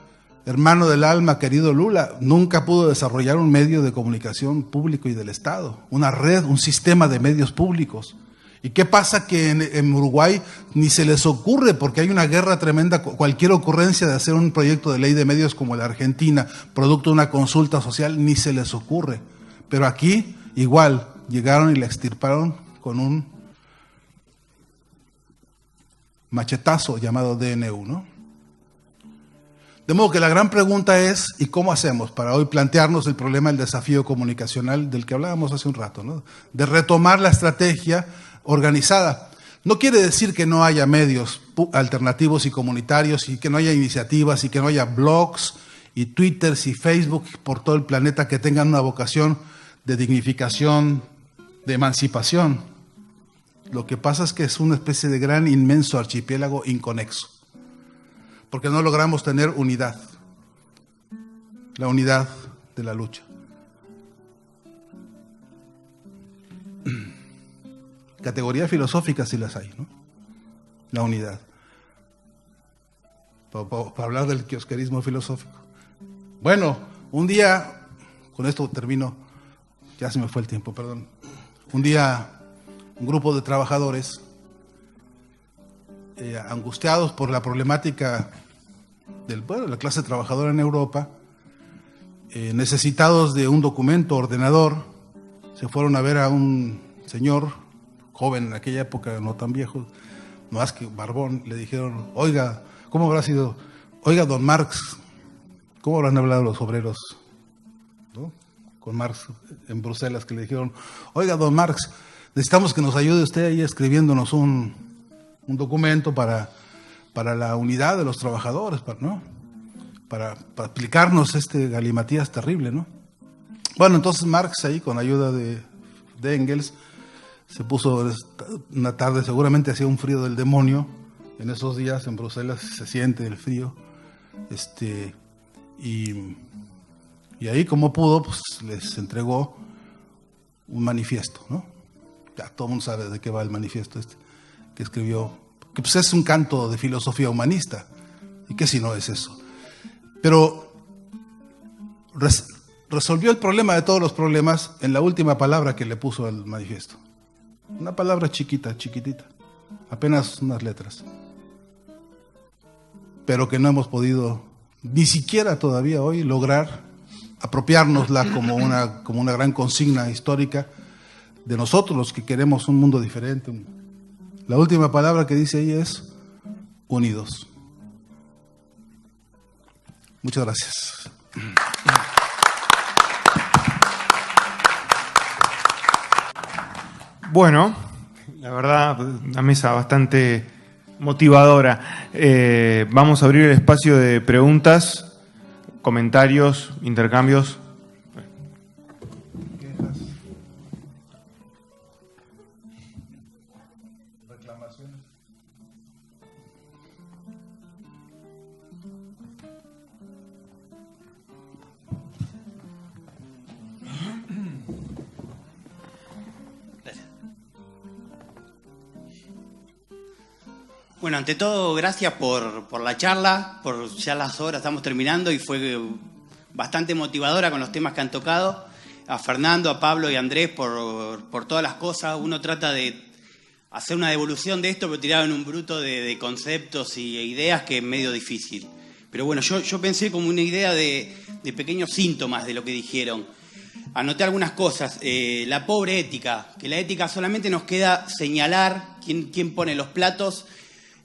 hermano del alma, querido Lula, nunca pudo desarrollar un medio de comunicación público y del Estado, una red, un sistema de medios públicos. ¿Y qué pasa? Que en Uruguay ni se les ocurre, porque hay una guerra tremenda, cualquier ocurrencia de hacer un proyecto de ley de medios como la Argentina, producto de una consulta social, ni se les ocurre. Pero aquí, igual, llegaron y la extirparon con un machetazo llamado DNU, ¿no? De modo que la gran pregunta es, ¿y cómo hacemos para hoy plantearnos el problema del desafío comunicacional del que hablábamos hace un rato, ¿no? De retomar la estrategia organizada. No quiere decir que no haya medios alternativos y comunitarios y que no haya iniciativas y que no haya blogs y Twitters y Facebook por todo el planeta que tengan una vocación de dignificación, de emancipación. Lo que pasa es que es una especie de gran, inmenso archipiélago inconexo, porque no logramos tener unidad, la unidad de la lucha. Categoría filosófica sí las hay, ¿no? La unidad. Para hablar del kiosquerismo filosófico. Bueno, un día, con esto termino, ya se me fue el tiempo, perdón. Un día, un grupo de trabajadores, angustiados por la problemática de la clase trabajadora en Europa, necesitados de un documento, ordenador, se fueron a ver a un señor, joven en aquella época, no tan viejo, no más que barbón, le dijeron, oiga, ¿cómo habrá sido? Oiga, don Marx, ¿cómo habrán hablado los obreros, ¿no? Con Marx en Bruselas, que le dijeron, oiga, don Marx, necesitamos que nos ayude usted ahí escribiéndonos un documento para la unidad de los trabajadores, ¿no? Para aplicarnos este galimatías terrible, ¿no? Bueno, entonces Marx ahí, con ayuda de Engels, se puso una tarde, seguramente hacía un frío del demonio, en esos días en Bruselas se siente el frío, y ahí como pudo, pues les entregó un manifiesto, ¿no? Ya todo el mundo sabe de qué va el manifiesto que escribió, que pues es un canto de filosofía humanista, y que si no es eso. Pero resolvió el problema de todos los problemas en la última palabra que le puso al manifiesto. Una palabra chiquita, chiquitita, apenas unas letras, pero que no hemos podido, ni siquiera todavía hoy, lograr apropiárnosla como una gran consigna histórica de nosotros los que queremos un mundo diferente. La última palabra que dice ahí es unidos. Muchas gracias. Bueno, la verdad, una mesa bastante motivadora. Vamos a abrir el espacio de preguntas, comentarios, intercambios. Quejas. Reclamaciones. Bueno, ante todo, gracias por la charla, por ya las horas, estamos terminando y fue bastante motivadora con los temas que han tocado. A Fernando, a Pablo y a Andrés por todas las cosas. Uno trata de hacer una devolución de esto, pero tirado en un bruto de conceptos y ideas que es medio difícil. Pero bueno, yo pensé como una idea de pequeños síntomas de lo que dijeron. Anoté algunas cosas. La pobre ética, que la ética solamente nos queda señalar quién pone los platos.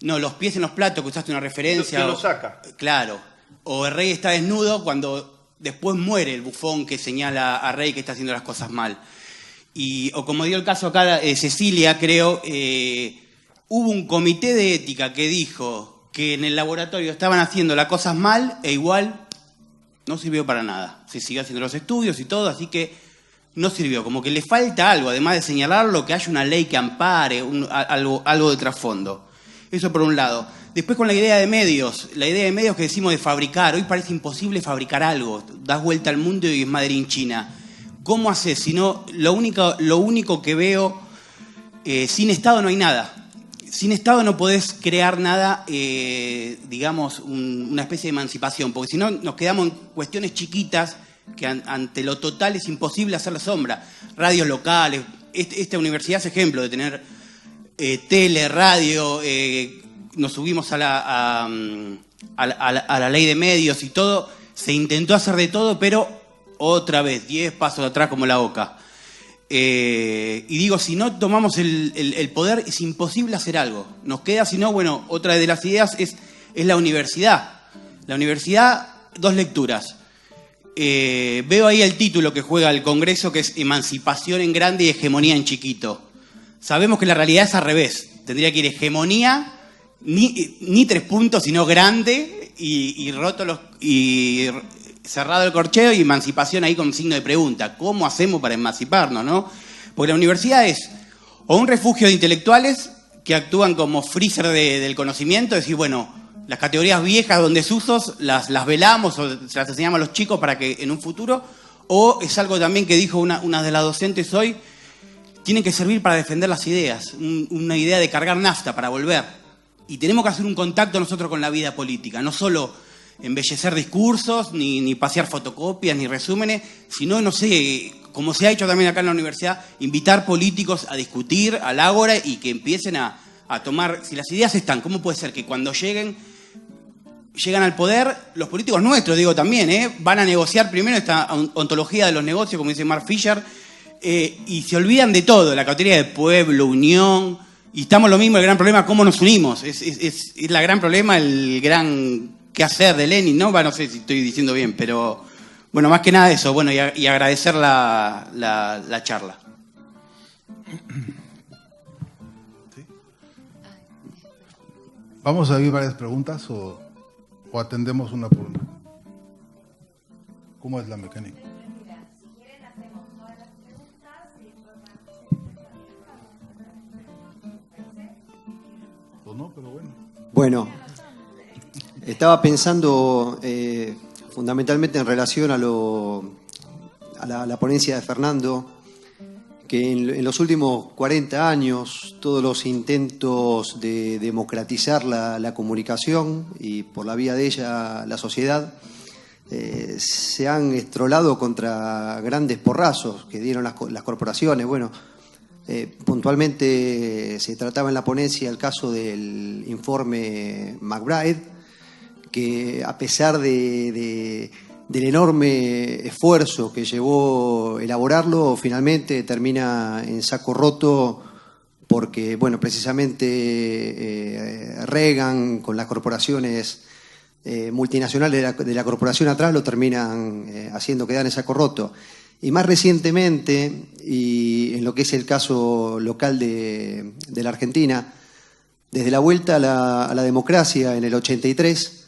No, los pies en los platos, que usaste una referencia. ¿Quién lo saca? Claro. O el rey está desnudo cuando después muere el bufón que señala a Rey que está haciendo las cosas mal. O como dio el caso acá Cecilia, creo, hubo un comité de ética que dijo que en el laboratorio estaban haciendo las cosas mal e igual no sirvió para nada. Se siguió haciendo los estudios y todo, así que no sirvió. Como que le falta algo, además de señalarlo, que haya una ley que ampare, algo de trasfondo. Eso por un lado. Después con la idea de medios que decimos de fabricar. Hoy parece imposible fabricar algo. Das vuelta al mundo y es Made in China. ¿Cómo haces? Si no, lo único que veo, sin Estado no hay nada. Sin Estado no podés crear nada, digamos, una especie de emancipación. Porque si no, nos quedamos en cuestiones chiquitas que ante lo total es imposible hacer la sombra. Radios locales. Esta universidad es ejemplo de tener tele, radio, nos subimos a la ley de medios y todo. Se intentó hacer de todo, pero otra vez, 10 pasos atrás como la oca. Y digo, si no tomamos el poder, es imposible hacer algo. Nos queda, si no, bueno, otra de las ideas es la universidad. La universidad, 2 lecturas. Veo ahí el título que juega el Congreso, que es Emancipación en grande y hegemonía en chiquito. Sabemos que la realidad es al revés. Tendría que ir hegemonía, ni 3 puntos, sino grande y cerrado el corcheo y emancipación ahí con signo de pregunta. ¿Cómo hacemos para emanciparnos, no? Porque la universidad es o un refugio de intelectuales que actúan como freezer del conocimiento, es decir, bueno, las categorías viejas donde desusos las velamos o se las enseñamos a los chicos para que en un futuro, o es algo también que dijo una de las docentes hoy, tienen que servir para defender las ideas, una idea de cargar nafta para volver. Y tenemos que hacer un contacto nosotros con la vida política, no solo embellecer discursos, ni pasear fotocopias, ni resúmenes, sino, no sé, como se ha hecho también acá en la universidad, invitar políticos a discutir al ágora y que empiecen a tomar, si las ideas están, ¿cómo puede ser que cuando llegan al poder, los políticos nuestros, digo también, van a negociar primero esta ontología de los negocios, como dice Mark Fisher, y se olvidan de todo, la categoría de pueblo, unión, y estamos lo mismo, el gran problema, cómo nos unimos, es la gran problema, el gran qué hacer de Lenin, ¿no? No sé si estoy diciendo bien, pero bueno, más que nada eso, bueno, y agradecer la charla. ¿Vamos a oír varias preguntas o atendemos una por una? ¿Cómo es la mecánica? Pues no, pero bueno. Bueno, estaba pensando fundamentalmente en relación a la ponencia de Fernando, que en los últimos 40 años todos los intentos de democratizar la comunicación y por la vía de ella la sociedad se han estrolado contra grandes porrazos que dieron las corporaciones. Bueno, puntualmente se trataba en la ponencia el caso del informe McBride, que a pesar del enorme esfuerzo que llevó elaborarlo, finalmente termina en saco roto porque, bueno, precisamente Reagan con las corporaciones multinacionales de la corporación atrás lo terminan haciendo quedar en saco roto. Y más recientemente, y en lo que es el caso local de la Argentina, desde la vuelta a la democracia en el 83,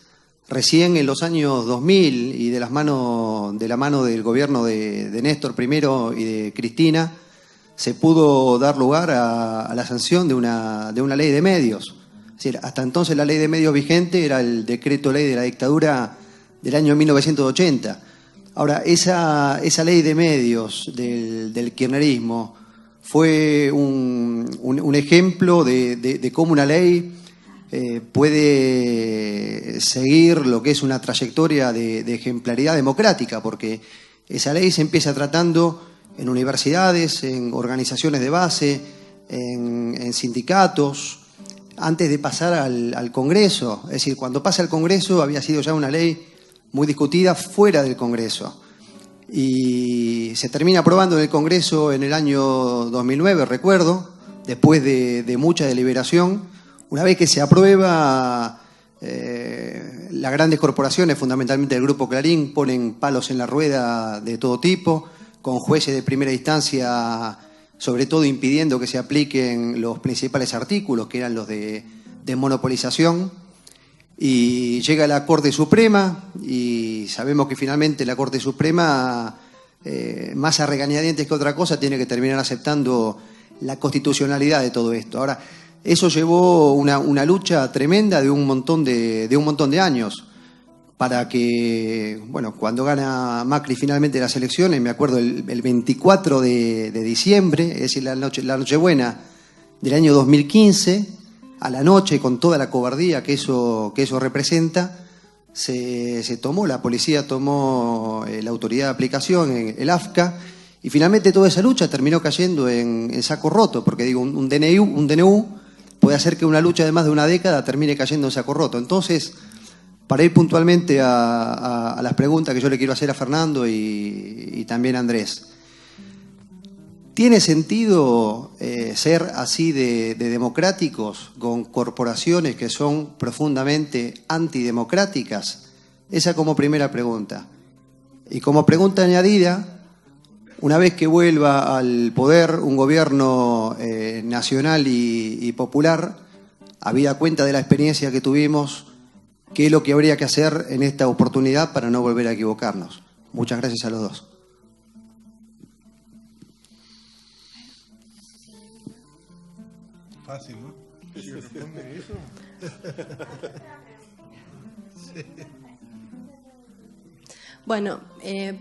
recién en los años 2000 y de la mano del gobierno de Néstor primero y de Cristina, se pudo dar lugar a la sanción de una ley de medios. Es decir, hasta entonces la ley de medios vigente era el decreto ley de la dictadura del año 1980. Ahora, esa ley de medios del kirchnerismo fue un ejemplo de cómo una ley puede seguir lo que es una trayectoria de ejemplaridad democrática, porque esa ley se empieza tratando en universidades, en organizaciones de base, en sindicatos, antes de pasar al Congreso. Es decir, cuando pasa al Congreso había sido ya una ley muy discutida fuera del Congreso. Y se termina aprobando en el Congreso en el año 2009, recuerdo, después de mucha deliberación. Una vez que se aprueba, las grandes corporaciones, fundamentalmente el Grupo Clarín, ponen palos en la rueda de todo tipo, con jueces de primera instancia, sobre todo impidiendo que se apliquen los principales artículos, que eran los de monopolización. Y llega la Corte Suprema y sabemos que finalmente la Corte Suprema, más a regañadientes que otra cosa, tiene que terminar aceptando la constitucionalidad de todo esto. Ahora, eso llevó una lucha tremenda de un montón de años para que, bueno, cuando gana Macri finalmente las elecciones, me acuerdo el 24 de diciembre, es decir, la Nochebuena del año 2015, a la noche, con toda la cobardía que eso representa, la policía tomó la autoridad de aplicación, el AFCA, y finalmente toda esa lucha terminó cayendo en saco roto, porque digo, un DNU puede hacer que una lucha de más de una década termine cayendo en saco roto. Entonces, para ir puntualmente a las preguntas que yo le quiero hacer a Fernando y también a Andrés, ¿tiene sentido ser así de democráticos con corporaciones que son profundamente antidemocráticas? Esa como primera pregunta. Y como pregunta añadida, una vez que vuelva al poder un gobierno nacional y popular, habida cuenta de la experiencia que tuvimos, ¿qué es lo que habría que hacer en esta oportunidad para no volver a equivocarnos? Muchas gracias a los dos. Fácil, ¿no? Si responde eso. Sí. Bueno,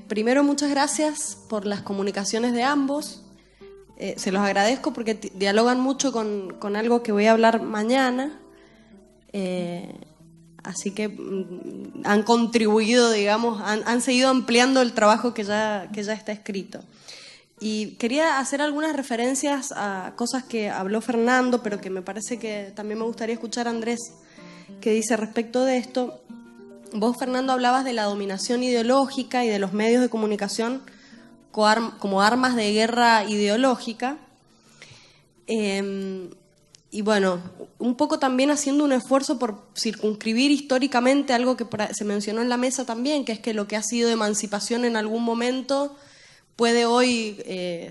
primero muchas gracias por las comunicaciones de ambos. Se los agradezco porque dialogan mucho con algo que voy a hablar mañana. Así que han contribuido, digamos, han seguido ampliando el trabajo que ya está escrito. Y quería hacer algunas referencias a cosas que habló Fernando, pero que me parece que también me gustaría escuchar a Andrés, que dice respecto de esto. Vos, Fernando, hablabas de la dominación ideológica y de los medios de comunicación como armas de guerra ideológica. Y bueno, un poco también haciendo un esfuerzo por circunscribir históricamente algo que se mencionó en la mesa también, que es que lo que ha sido emancipación en algún momento puede hoy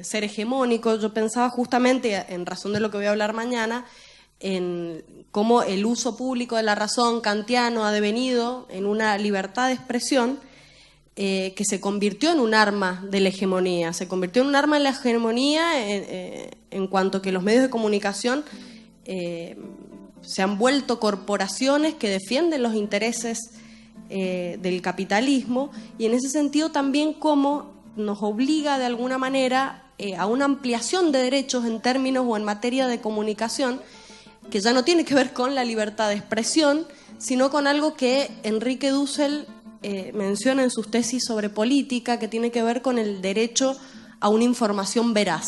ser hegemónico. Yo pensaba justamente, en razón de lo que voy a hablar mañana, en cómo el uso público de la razón kantiano ha devenido en una libertad de expresión que se convirtió en un arma de la hegemonía. Se convirtió en un arma de la hegemonía en cuanto que los medios de comunicación se han vuelto corporaciones que defienden los intereses del capitalismo, y en ese sentido también cómo nos obliga de alguna manera a una ampliación de derechos en términos o en materia de comunicación, que ya no tiene que ver con la libertad de expresión, sino con algo que Enrique Dussel menciona en sus tesis sobre política, que tiene que ver con el derecho a una información veraz,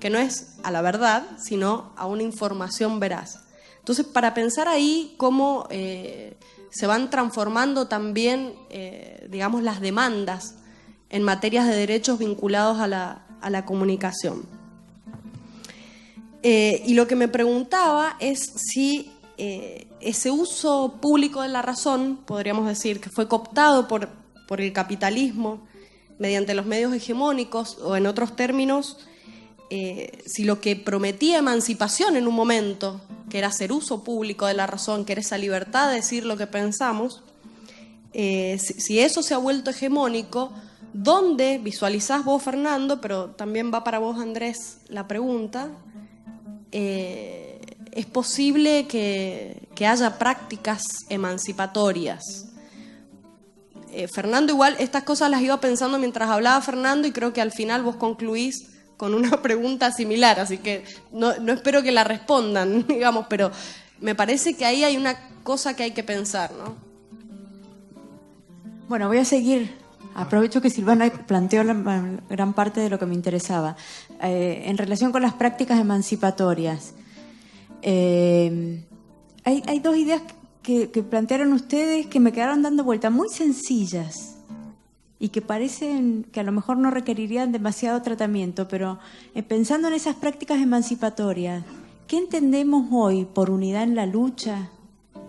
que no es a la verdad, sino a una información veraz. Entonces, para pensar ahí cómo se van transformando también, digamos, las demandas en materias de derechos vinculados a la comunicación. Y lo que me preguntaba es si ese uso público de la razón, podríamos decir, que fue cooptado por el capitalismo mediante los medios hegemónicos, o en otros términos, si lo que prometía emancipación en un momento, que era hacer uso público de la razón, que era esa libertad de decir lo que pensamos, si eso se ha vuelto hegemónico, ¿dónde visualizás vos, Fernando, pero también va para vos, Andrés, la pregunta? Es posible que haya prácticas emancipatorias. Fernando, igual estas cosas las iba pensando mientras hablaba Fernando, y creo que al final vos concluís con una pregunta similar, así que no espero que la respondan, digamos, pero me parece que ahí hay una cosa que hay que pensar, ¿no? Bueno, voy a seguir. Aprovecho que Silvana planteó la gran parte de lo que me interesaba. En relación con las prácticas emancipatorias, hay dos ideas que plantearon ustedes que me quedaron dando vuelta, muy sencillas, y que parecen que a lo mejor no requerirían demasiado tratamiento, pero pensando en esas prácticas emancipatorias, ¿qué entendemos hoy por unidad en la lucha?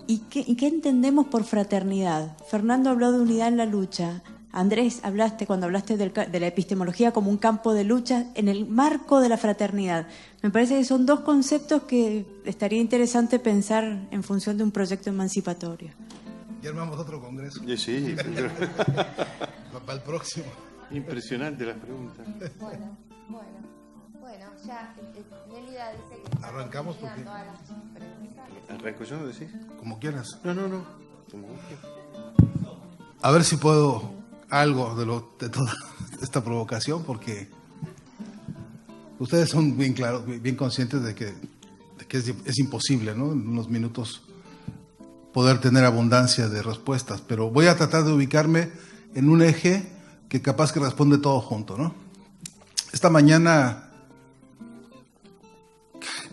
¿Y qué entendemos por fraternidad? Fernando habló de unidad en la lucha. Andrés, cuando hablaste de la epistemología como un campo de lucha en el marco de la fraternidad. Me parece que son dos conceptos que estaría interesante pensar en función de un proyecto emancipatorio. Ya armamos otro congreso. Sí. Para el próximo. Impresionante las preguntas. Bueno, ya Nélida dice que arrancamos porque todas las preguntas. ¿Arranco yo, decís? Como quieras. No. Como vos quieras. A ver si puedo algo de toda esta provocación, porque ustedes son bien claros, bien conscientes de que es imposible, ¿no?, en unos minutos poder tener abundancia de respuestas, pero voy a tratar de ubicarme en un eje que capaz que responde todo junto, ¿no? Esta mañana,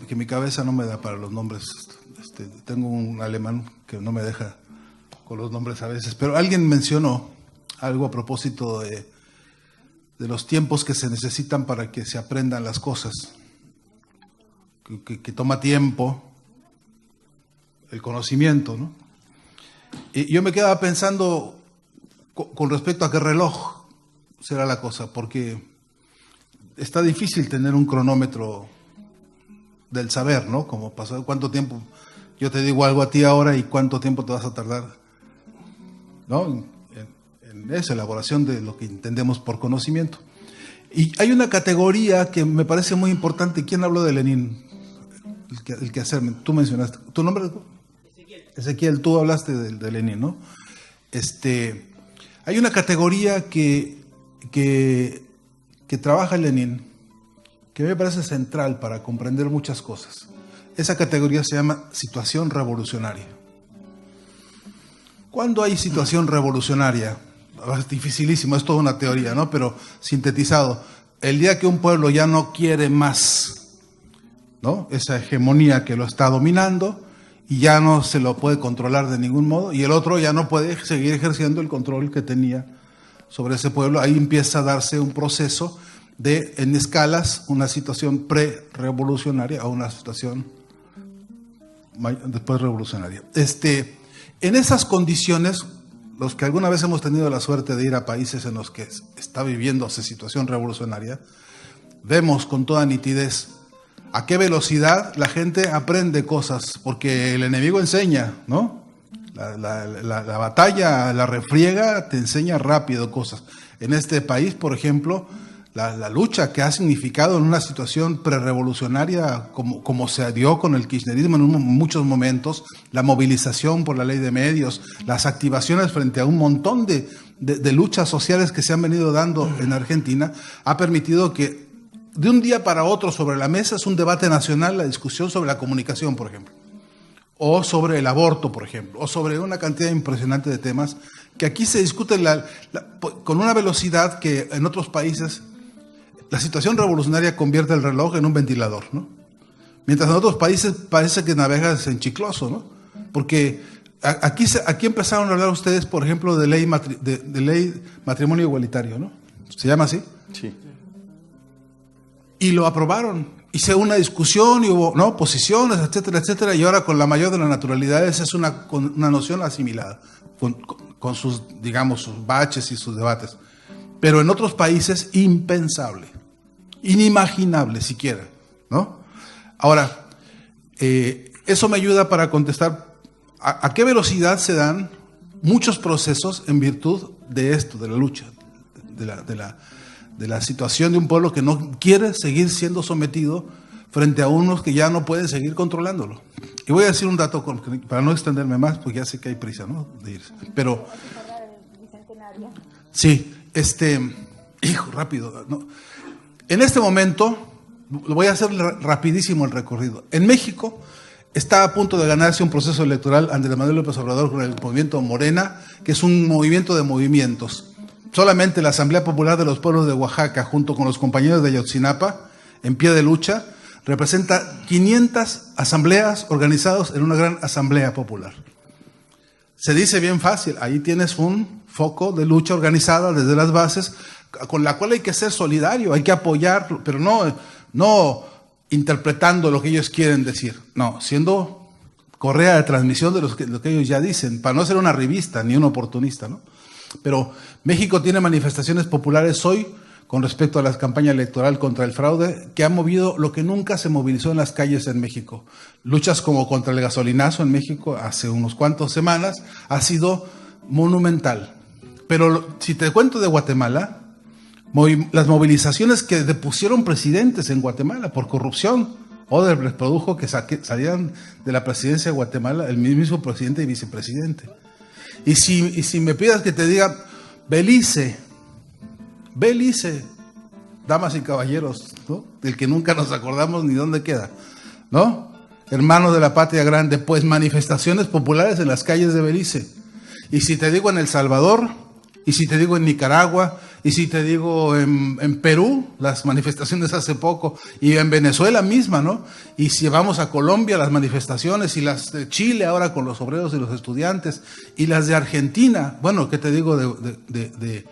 que mi cabeza no me da para los nombres, tengo un alemán que no me deja con los nombres a veces, pero alguien mencionó algo a propósito de los tiempos que se necesitan para que se aprendan las cosas, que toma tiempo el conocimiento, ¿no? Y yo me quedaba pensando con respecto a qué reloj será la cosa, porque está difícil tener un cronómetro del saber, ¿no? Como pasó, cuánto tiempo yo te digo algo a ti ahora y cuánto tiempo te vas a tardar, ¿no?, en esa elaboración de lo que entendemos por conocimiento. Y hay una categoría que me parece muy importante. ¿Quién habló de Lenin? el quehacer. Tú mencionaste, ¿tu nombre? Ezequiel, tú hablaste de Lenin, ¿no? Hay una categoría que trabaja Lenin, que me parece central para comprender muchas cosas. Esa categoría se llama situación revolucionaria. ¿Cuándo hay situación revolucionaria? Es dificilísimo, es toda una teoría, ¿no? Pero sintetizado, el día que un pueblo ya no quiere más, ¿no?, esa hegemonía que lo está dominando y ya no se lo puede controlar de ningún modo, y el otro ya no puede seguir ejerciendo el control que tenía sobre ese pueblo, ahí empieza a darse un proceso de, en escalas, una situación pre-revolucionaria a una situación después revolucionaria. En esas condiciones, los que alguna vez hemos tenido la suerte de ir a países en los que está viviéndose situación revolucionaria, vemos con toda nitidez a qué velocidad la gente aprende cosas, porque el enemigo enseña, ¿no? La batalla, la refriega, te enseña rápido cosas. En este país, por ejemplo, la lucha que ha significado en una situación prerevolucionaria, como se dio con el kirchnerismo en muchos momentos, la movilización por la ley de medios, las activaciones frente a un montón de luchas sociales que se han venido dando en Argentina, ha permitido que de un día para otro sobre la mesa es un debate nacional, la discusión sobre la comunicación, por ejemplo, o sobre el aborto, por ejemplo, o sobre una cantidad impresionante de temas que aquí se discuten con una velocidad que en otros países la situación revolucionaria convierte el reloj en un ventilador, ¿no? Mientras en otros países parece que navegas en chicloso, ¿no? Porque aquí empezaron a hablar ustedes, por ejemplo, de ley matrimonio igualitario, ¿no? ¿Se llama así? Sí. Y lo aprobaron. Hice una discusión y hubo, ¿no?, posiciones, etcétera, etcétera, y ahora con la mayor de las naturalidades es una noción asimilada, con sus, digamos, sus baches y sus debates. Pero en otros países, impensable, inimaginable siquiera, ¿no? Ahora, eso me ayuda para contestar a qué velocidad se dan muchos procesos en virtud de esto, de la lucha, de la situación de un pueblo que no quiere seguir siendo sometido frente a unos que ya no pueden seguir controlándolo. Y voy a decir un dato para no extenderme más, porque ya sé que hay prisa, ¿no?, de irse. Pero sí, rápido, ¿no? En este momento, lo voy a hacer rapidísimo el recorrido. En México está a punto de ganarse un proceso electoral Andrés Manuel López Obrador con el movimiento Morena, que es un movimiento de movimientos. Solamente la Asamblea Popular de los Pueblos de Oaxaca, junto con los compañeros de Ayotzinapa, en pie de lucha, representa 500 asambleas organizadas en una gran asamblea popular. Se dice bien fácil, ahí tienes un foco de lucha organizada desde las bases, con la cual hay que ser solidario, hay que apoyar, pero no interpretando lo que ellos quieren decir, no, siendo correa de transmisión de lo que ellos ya dicen, para no ser una revista ni un oportunista, ¿no? Pero México tiene manifestaciones populares hoy con respecto a la campaña electoral contra el fraude que ha movido lo que nunca se movilizó en las calles en México. Luchas como contra el gasolinazo en México hace unos cuantos semanas ha sido monumental. Pero si te cuento de Guatemala, las movilizaciones que depusieron presidentes en Guatemala por corrupción, Odebrecht produjo que salieran de la presidencia de Guatemala el mismo presidente y vicepresidente. Y si me pidas que te diga Belice, damas y caballeros, ¿no?, del que nunca nos acordamos ni dónde queda, ¿no? Hermano de la patria grande, pues manifestaciones populares en las calles de Belice. Y si te digo en El Salvador, y si te digo en Nicaragua, y si te digo en Perú, las manifestaciones hace poco, y en Venezuela misma, ¿no? Y si vamos a Colombia, las manifestaciones, y las de Chile ahora con los obreros y los estudiantes, y las de Argentina, bueno, ¿qué te digo de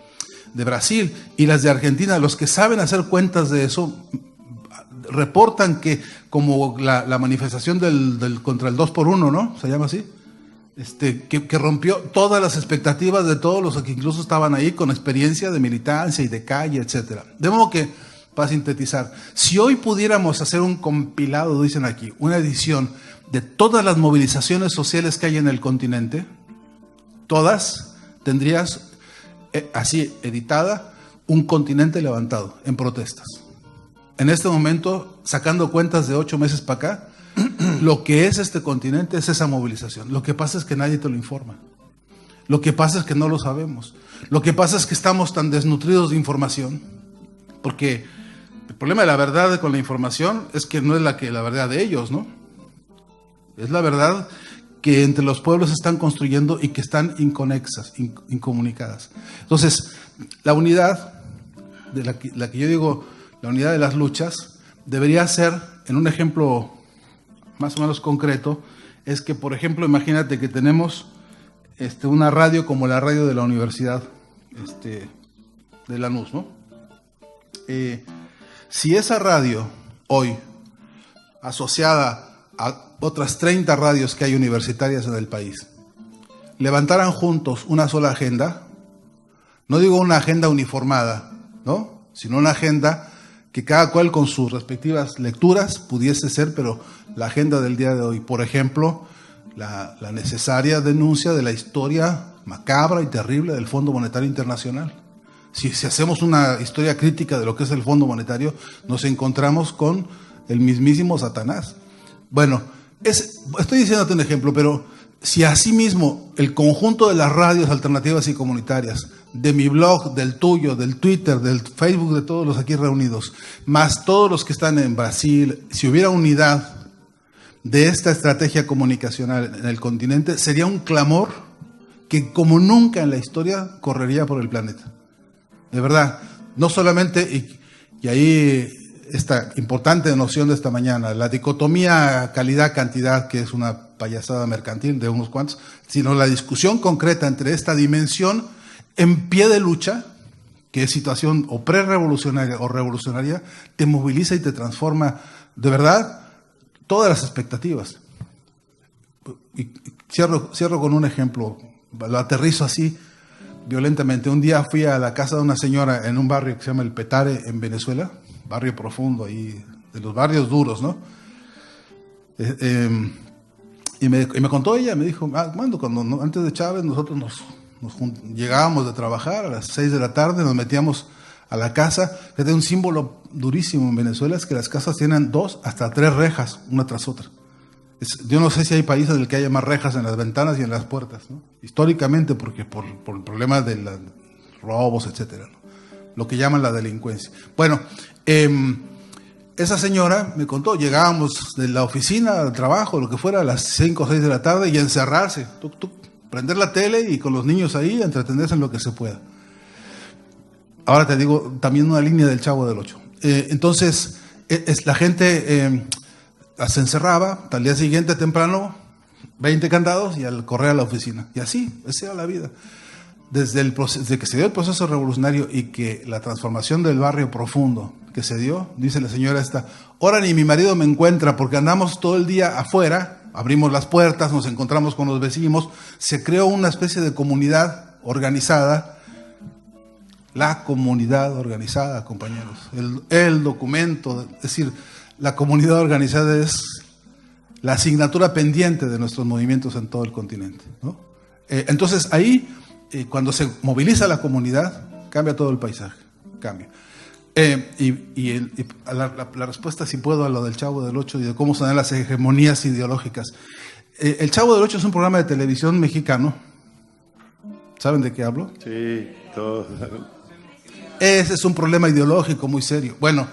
Brasil? Y las de Argentina, los que saben hacer cuentas de eso, reportan que como la manifestación contra el 2x1, ¿no? Se llama así. Que rompió todas las expectativas de todos los que incluso estaban ahí con experiencia de militancia y de calle, etcétera. De modo que, para sintetizar, si hoy pudiéramos hacer un compilado, dicen aquí, una edición de todas las movilizaciones sociales que hay en el continente, todas tendrías, así editada, un continente levantado en protestas. En este momento, sacando cuentas de 8 meses para acá, lo que es este continente es esa movilización. Lo que pasa es que nadie te lo informa. Lo que pasa es que no lo sabemos. Lo que pasa es que estamos tan desnutridos de información, porque el problema de la verdad con la información es que no es la verdad de ellos, ¿no? Es la verdad que entre los pueblos están construyendo y que están inconexas, incomunicadas. Entonces, la unidad, de la que yo digo, la unidad de las luchas, debería ser, en un ejemplo más o menos concreto, es que, por ejemplo, imagínate que tenemos una radio como la radio de la Universidad de Lanús, ¿no? Si esa radio hoy, asociada a otras 30 radios que hay universitarias en el país, levantaran juntos una sola agenda, no digo una agenda uniformada, ¿no?, sino una agenda que cada cual con sus respectivas lecturas pudiese ser, pero la agenda del día de hoy, por ejemplo, la necesaria denuncia de la historia macabra y terrible del Fondo Monetario Internacional. Si hacemos una historia crítica de lo que es el Fondo Monetario, nos encontramos con el mismísimo Satanás. Bueno, estoy diciéndote un ejemplo, pero si asimismo el conjunto de las radios alternativas y comunitarias, de mi blog, del tuyo, del Twitter, del Facebook, de todos los aquí reunidos, más todos los que están en Brasil, si hubiera unidad de esta estrategia comunicacional en el continente, sería un clamor que como nunca en la historia correría por el planeta. De verdad, no solamente, y ahí esta importante noción de esta mañana, la dicotomía calidad-cantidad, que es una payasada mercantil de unos cuantos, sino la discusión concreta entre esta dimensión en pie de lucha, que es situación o pre-revolucionaria o revolucionaria, te moviliza y te transforma, de verdad, todas las expectativas. Y cierro con un ejemplo, lo aterrizo así violentamente. Un día fui a la casa de una señora en un barrio que se llama El Petare en Venezuela, barrio profundo ahí, de los barrios duros, ¿no? Y me contó ella, me dijo, cuando antes de Chávez nosotros llegábamos de trabajar a las 6 de la tarde, nos metíamos a la casa, que es un símbolo durísimo en Venezuela, es que las casas tienen 2 hasta 3 rejas, una tras otra. Yo no sé si hay países en el que haya más rejas en las ventanas y en las puertas, ¿no? Históricamente, porque por el problema de los robos, etcétera, ¿no? Lo que llaman la delincuencia. Bueno, esa señora me contó, llegábamos de la oficina al trabajo, lo que fuera, a las 5 o 6 de la tarde y encerrarse, prender la tele y con los niños ahí, entretenerse en lo que se pueda. Ahora te digo, también una línea del Chavo del Ocho. Entonces, la gente se encerraba, al día siguiente temprano, 20 candados y al correr a la oficina. Y así, esa era la vida. Desde que se dio el proceso revolucionario y que la transformación del barrio profundo que se dio, dice la señora esta, ahora ni mi marido me encuentra porque andamos todo el día afuera, abrimos las puertas, nos encontramos con los vecinos, se creó una especie de comunidad organizada. La comunidad organizada, compañeros, el documento, es decir, la comunidad organizada es la asignatura pendiente de nuestros movimientos en todo el continente, ¿no? Entonces ahí, cuando se moviliza la comunidad, cambia todo el paisaje, cambia. La respuesta, si puedo, a lo del Chavo del Ocho y de cómo son las hegemonías ideológicas. El Chavo del Ocho es un programa de televisión mexicano. ¿Saben de qué hablo? Sí, todo. Ese es un problema ideológico muy serio. Bueno,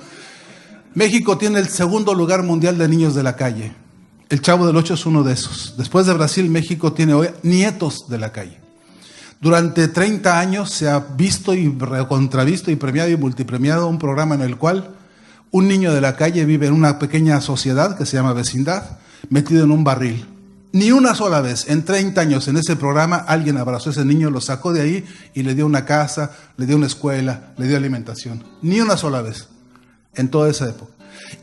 México tiene el 2º lugar mundial de niños de la calle. El Chavo del Ocho es uno de esos. Después de Brasil, México tiene hoy nietos de la calle. Durante 30 años se ha visto y contravisto y premiado y multipremiado un programa en el cual un niño de la calle vive en una pequeña sociedad que se llama vecindad, metido en un barril. Ni una sola vez, en 30 años en ese programa, alguien abrazó a ese niño, lo sacó de ahí y le dio una casa, le dio una escuela, le dio alimentación. Ni una sola vez, en toda esa época.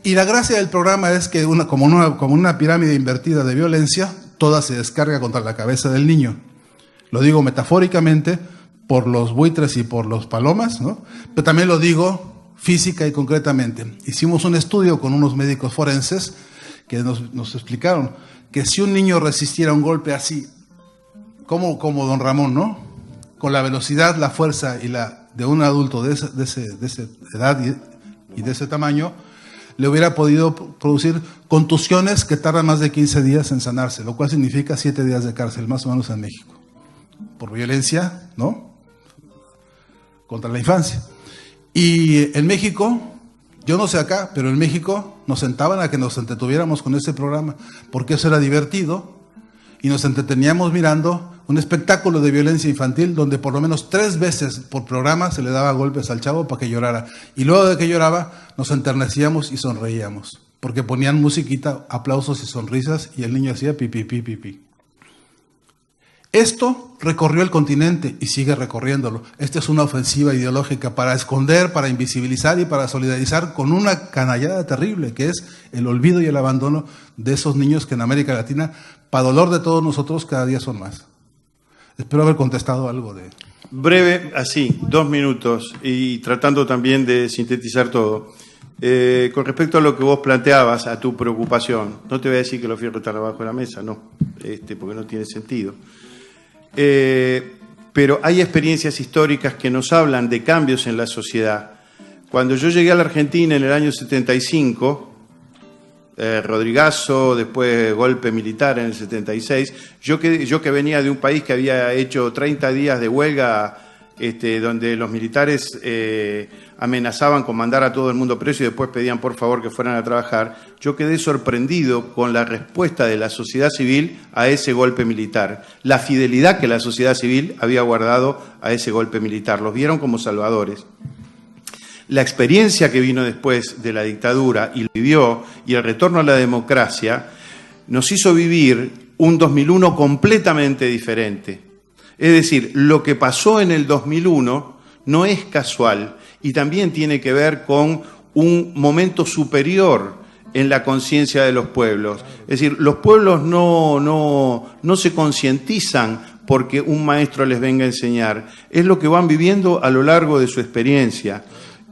Y la gracia del programa es que como una pirámide invertida de violencia, toda se descarga contra la cabeza del niño. Lo digo metafóricamente por los buitres y por los palomas, ¿no? Pero también lo digo física y concretamente. Hicimos un estudio con unos médicos forenses que nos explicaron que si un niño resistiera un golpe así, como don Ramón, ¿no? Con la velocidad, la fuerza y de un adulto de esa edad y de ese tamaño, le hubiera podido producir contusiones que tardan más de 15 días en sanarse, lo cual significa 7 días de cárcel, más o menos en México, por violencia, ¿no?, contra la infancia. Y en México, yo no sé acá, pero en México nos sentaban a que nos entretuviéramos con ese programa, porque eso era divertido, y nos entreteníamos mirando un espectáculo de violencia infantil donde por lo menos 3 veces por programa se le daba golpes al chavo para que llorara. Y luego de que lloraba, nos enternecíamos y sonreíamos, porque ponían musiquita, aplausos y sonrisas, y el niño hacía pipí, pipí, pipí. Esto recorrió el continente y sigue recorriéndolo. Esta es una ofensiva ideológica para esconder, para invisibilizar y para solidarizar con una canallada terrible, que es el olvido y el abandono de esos niños que en América Latina, para dolor de todos nosotros, cada día son más. Espero haber contestado algo de... Breve, así, 2 minutos, y tratando también de sintetizar todo. Con respecto a lo que vos planteabas, a tu preocupación, no te voy a decir que los fierros están abajo de la mesa, no, porque no tiene sentido. Pero hay experiencias históricas que nos hablan de cambios en la sociedad. Cuando yo llegué a la Argentina en el año 75, Rodrigazo, después golpe militar en el 76, yo que venía de un país que había hecho 30 días de huelga, donde los militares amenazaban con mandar a todo el mundo preso y después pedían por favor que fueran a trabajar, yo quedé sorprendido con la respuesta de la sociedad civil a ese golpe militar, la fidelidad que la sociedad civil había guardado a ese golpe militar, los vieron como salvadores. La experiencia que vino después de la dictadura y lo vivió, y el retorno a la democracia, nos hizo vivir un 2001 completamente diferente. Es decir, lo que pasó en el 2001 no es casual y también tiene que ver con un momento superior en la conciencia de los pueblos. Es decir, los pueblos no se concientizan porque un maestro les venga a enseñar. Es lo que van viviendo a lo largo de su experiencia.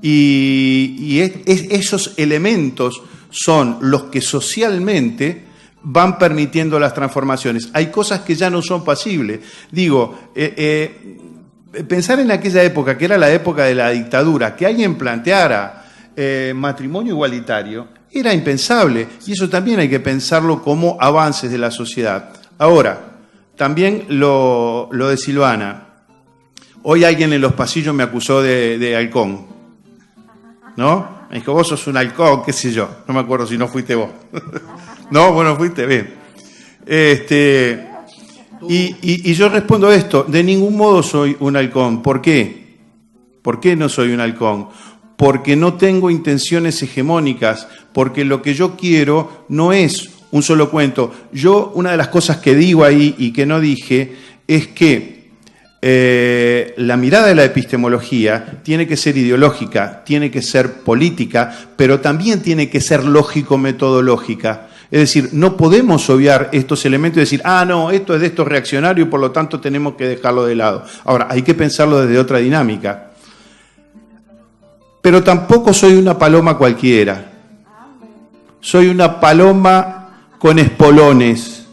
Y esos elementos son los que socialmente van permitiendo las transformaciones. Hay cosas que ya no son pasibles. Digo, pensar en aquella época, que era la época de la dictadura, que alguien planteara matrimonio igualitario, era impensable. Y eso también hay que pensarlo como avances de la sociedad. Ahora, también lo de Silvana. Hoy alguien en los pasillos me acusó de halcón, ¿no? Me dijo, vos sos un halcón, qué sé yo. No me acuerdo si no fuiste vos. No, bueno, fuiste, bien. Y yo respondo esto, de ningún modo soy un halcón. ¿Por qué? ¿Por qué no soy un halcón? Porque no tengo intenciones hegemónicas, porque lo que yo quiero no es un solo cuento. Yo, una de las cosas que digo ahí y que no dije, es que la mirada de la epistemología tiene que ser ideológica, tiene que ser política, pero también tiene que ser lógico-metodológica. Es decir, no podemos obviar estos elementos y decir, no, esto es de estos reaccionarios y por lo tanto tenemos que dejarlo de lado. Ahora, hay que pensarlo desde otra dinámica. Pero tampoco soy una paloma cualquiera. Soy una paloma con espolones.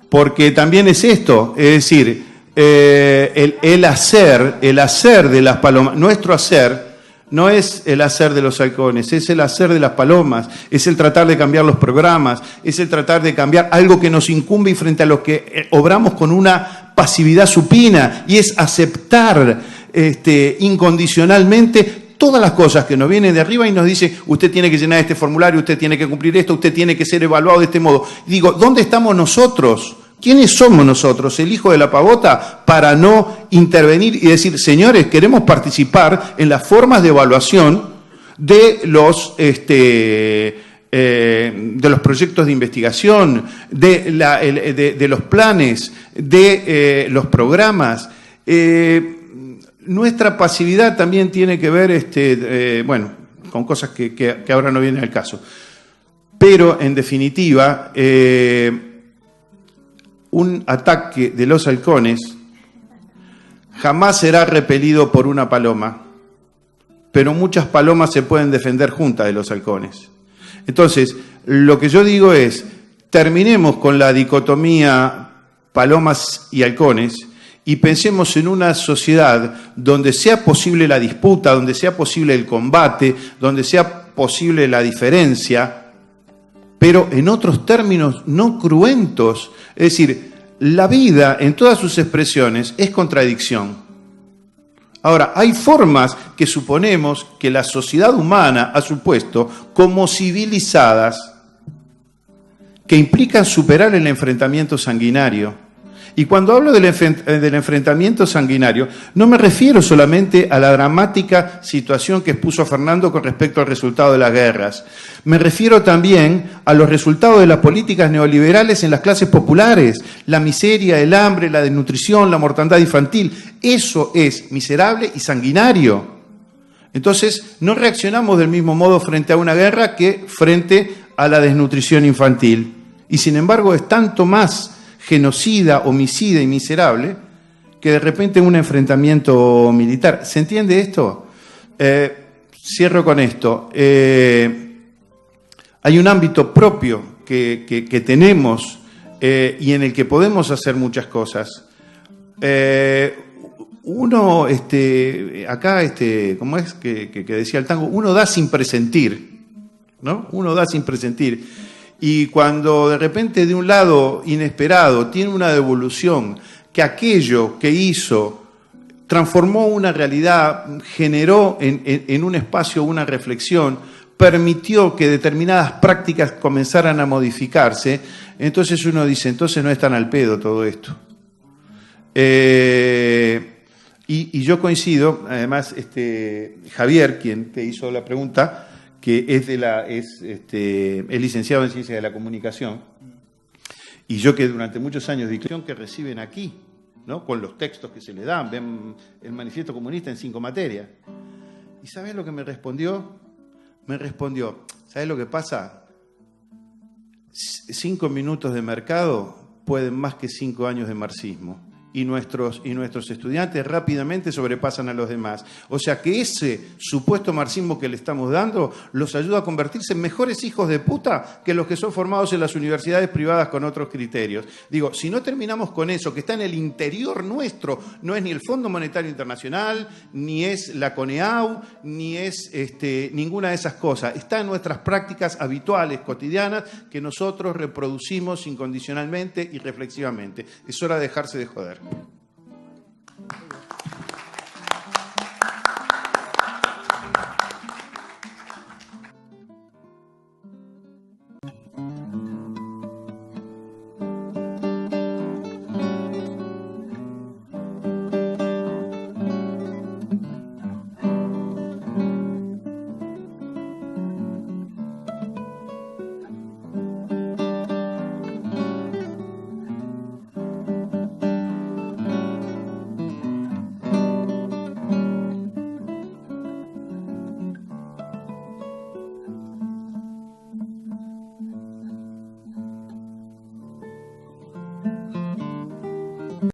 Porque también es esto, es decir, el hacer de las palomas, nuestro hacer no es el hacer de los halcones, es el hacer de las palomas, es el tratar de cambiar los programas, es el tratar de cambiar algo que nos incumbe y frente a lo que obramos con una pasividad supina, y es aceptar incondicionalmente todas las cosas que nos vienen de arriba y nos dice, usted tiene que llenar este formulario, usted tiene que cumplir esto, usted tiene que ser evaluado de este modo. Y digo, ¿dónde estamos nosotros? ¿Quiénes somos nosotros, el hijo de la pavota, para no intervenir y decir, señores, queremos participar en las formas de evaluación de los proyectos de investigación, de los planes, de los programas? Nuestra pasividad también tiene que ver, con cosas que ahora no vienen al caso. Pero, en definitiva, un ataque de los halcones jamás será repelido por una paloma, pero muchas palomas se pueden defender juntas de los halcones. Entonces, lo que yo digo es, terminemos con la dicotomía palomas y halcones y pensemos en una sociedad donde sea posible la disputa, donde sea posible el combate, donde sea posible la diferencia, pero en otros términos no cruentos. Es decir, la vida en todas sus expresiones es contradicción. Ahora, hay formas que suponemos que la sociedad humana ha supuesto como civilizadas que implican superar el enfrentamiento sanguinario. Y cuando hablo del enfrentamiento sanguinario, no me refiero solamente a la dramática situación que expuso Fernando con respecto al resultado de las guerras. Me refiero también a los resultados de las políticas neoliberales en las clases populares, la miseria, el hambre, la desnutrición, la mortandad infantil. Eso es miserable y sanguinario. Entonces, no reaccionamos del mismo modo frente a una guerra que frente a la desnutrición infantil. Y sin embargo, es tanto más genocida, homicida y miserable, que de repente un enfrentamiento militar. ¿Se entiende esto? Cierro con esto. Hay un ámbito propio que tenemos y en el que podemos hacer muchas cosas. Uno, acá, ¿cómo es que decía el tango? Uno da sin presentir, ¿no? Uno da sin presentir. Y cuando de repente de un lado inesperado tiene una devolución que aquello que hizo transformó una realidad, generó en un espacio una reflexión, permitió que determinadas prácticas comenzaran a modificarse, entonces uno dice, entonces no es tan al pedo todo esto. Y yo coincido, además, Javier, quien te hizo la pregunta, que es licenciado en Ciencias de la Comunicación, y yo que durante muchos años dictación que reciben aquí, ¿no? Con los textos que se le dan, ven el Manifiesto Comunista en 5 materias. ¿Y sabes lo que me respondió? Me respondió, ¿sabes lo que pasa? 5 minutos de mercado pueden más que 5 años de marxismo. Y nuestros estudiantes rápidamente sobrepasan a los demás. O sea que ese supuesto marxismo que le estamos dando los ayuda a convertirse en mejores hijos de puta que los que son formados en las universidades privadas con otros criterios. Digo, si no terminamos con eso, que está en el interior nuestro, no es ni el Fondo Monetario Internacional, ni es la CONEAU, ni es ninguna de esas cosas. Está en nuestras prácticas habituales, cotidianas, que nosotros reproducimos incondicionalmente y reflexivamente. Es hora de dejarse de joder.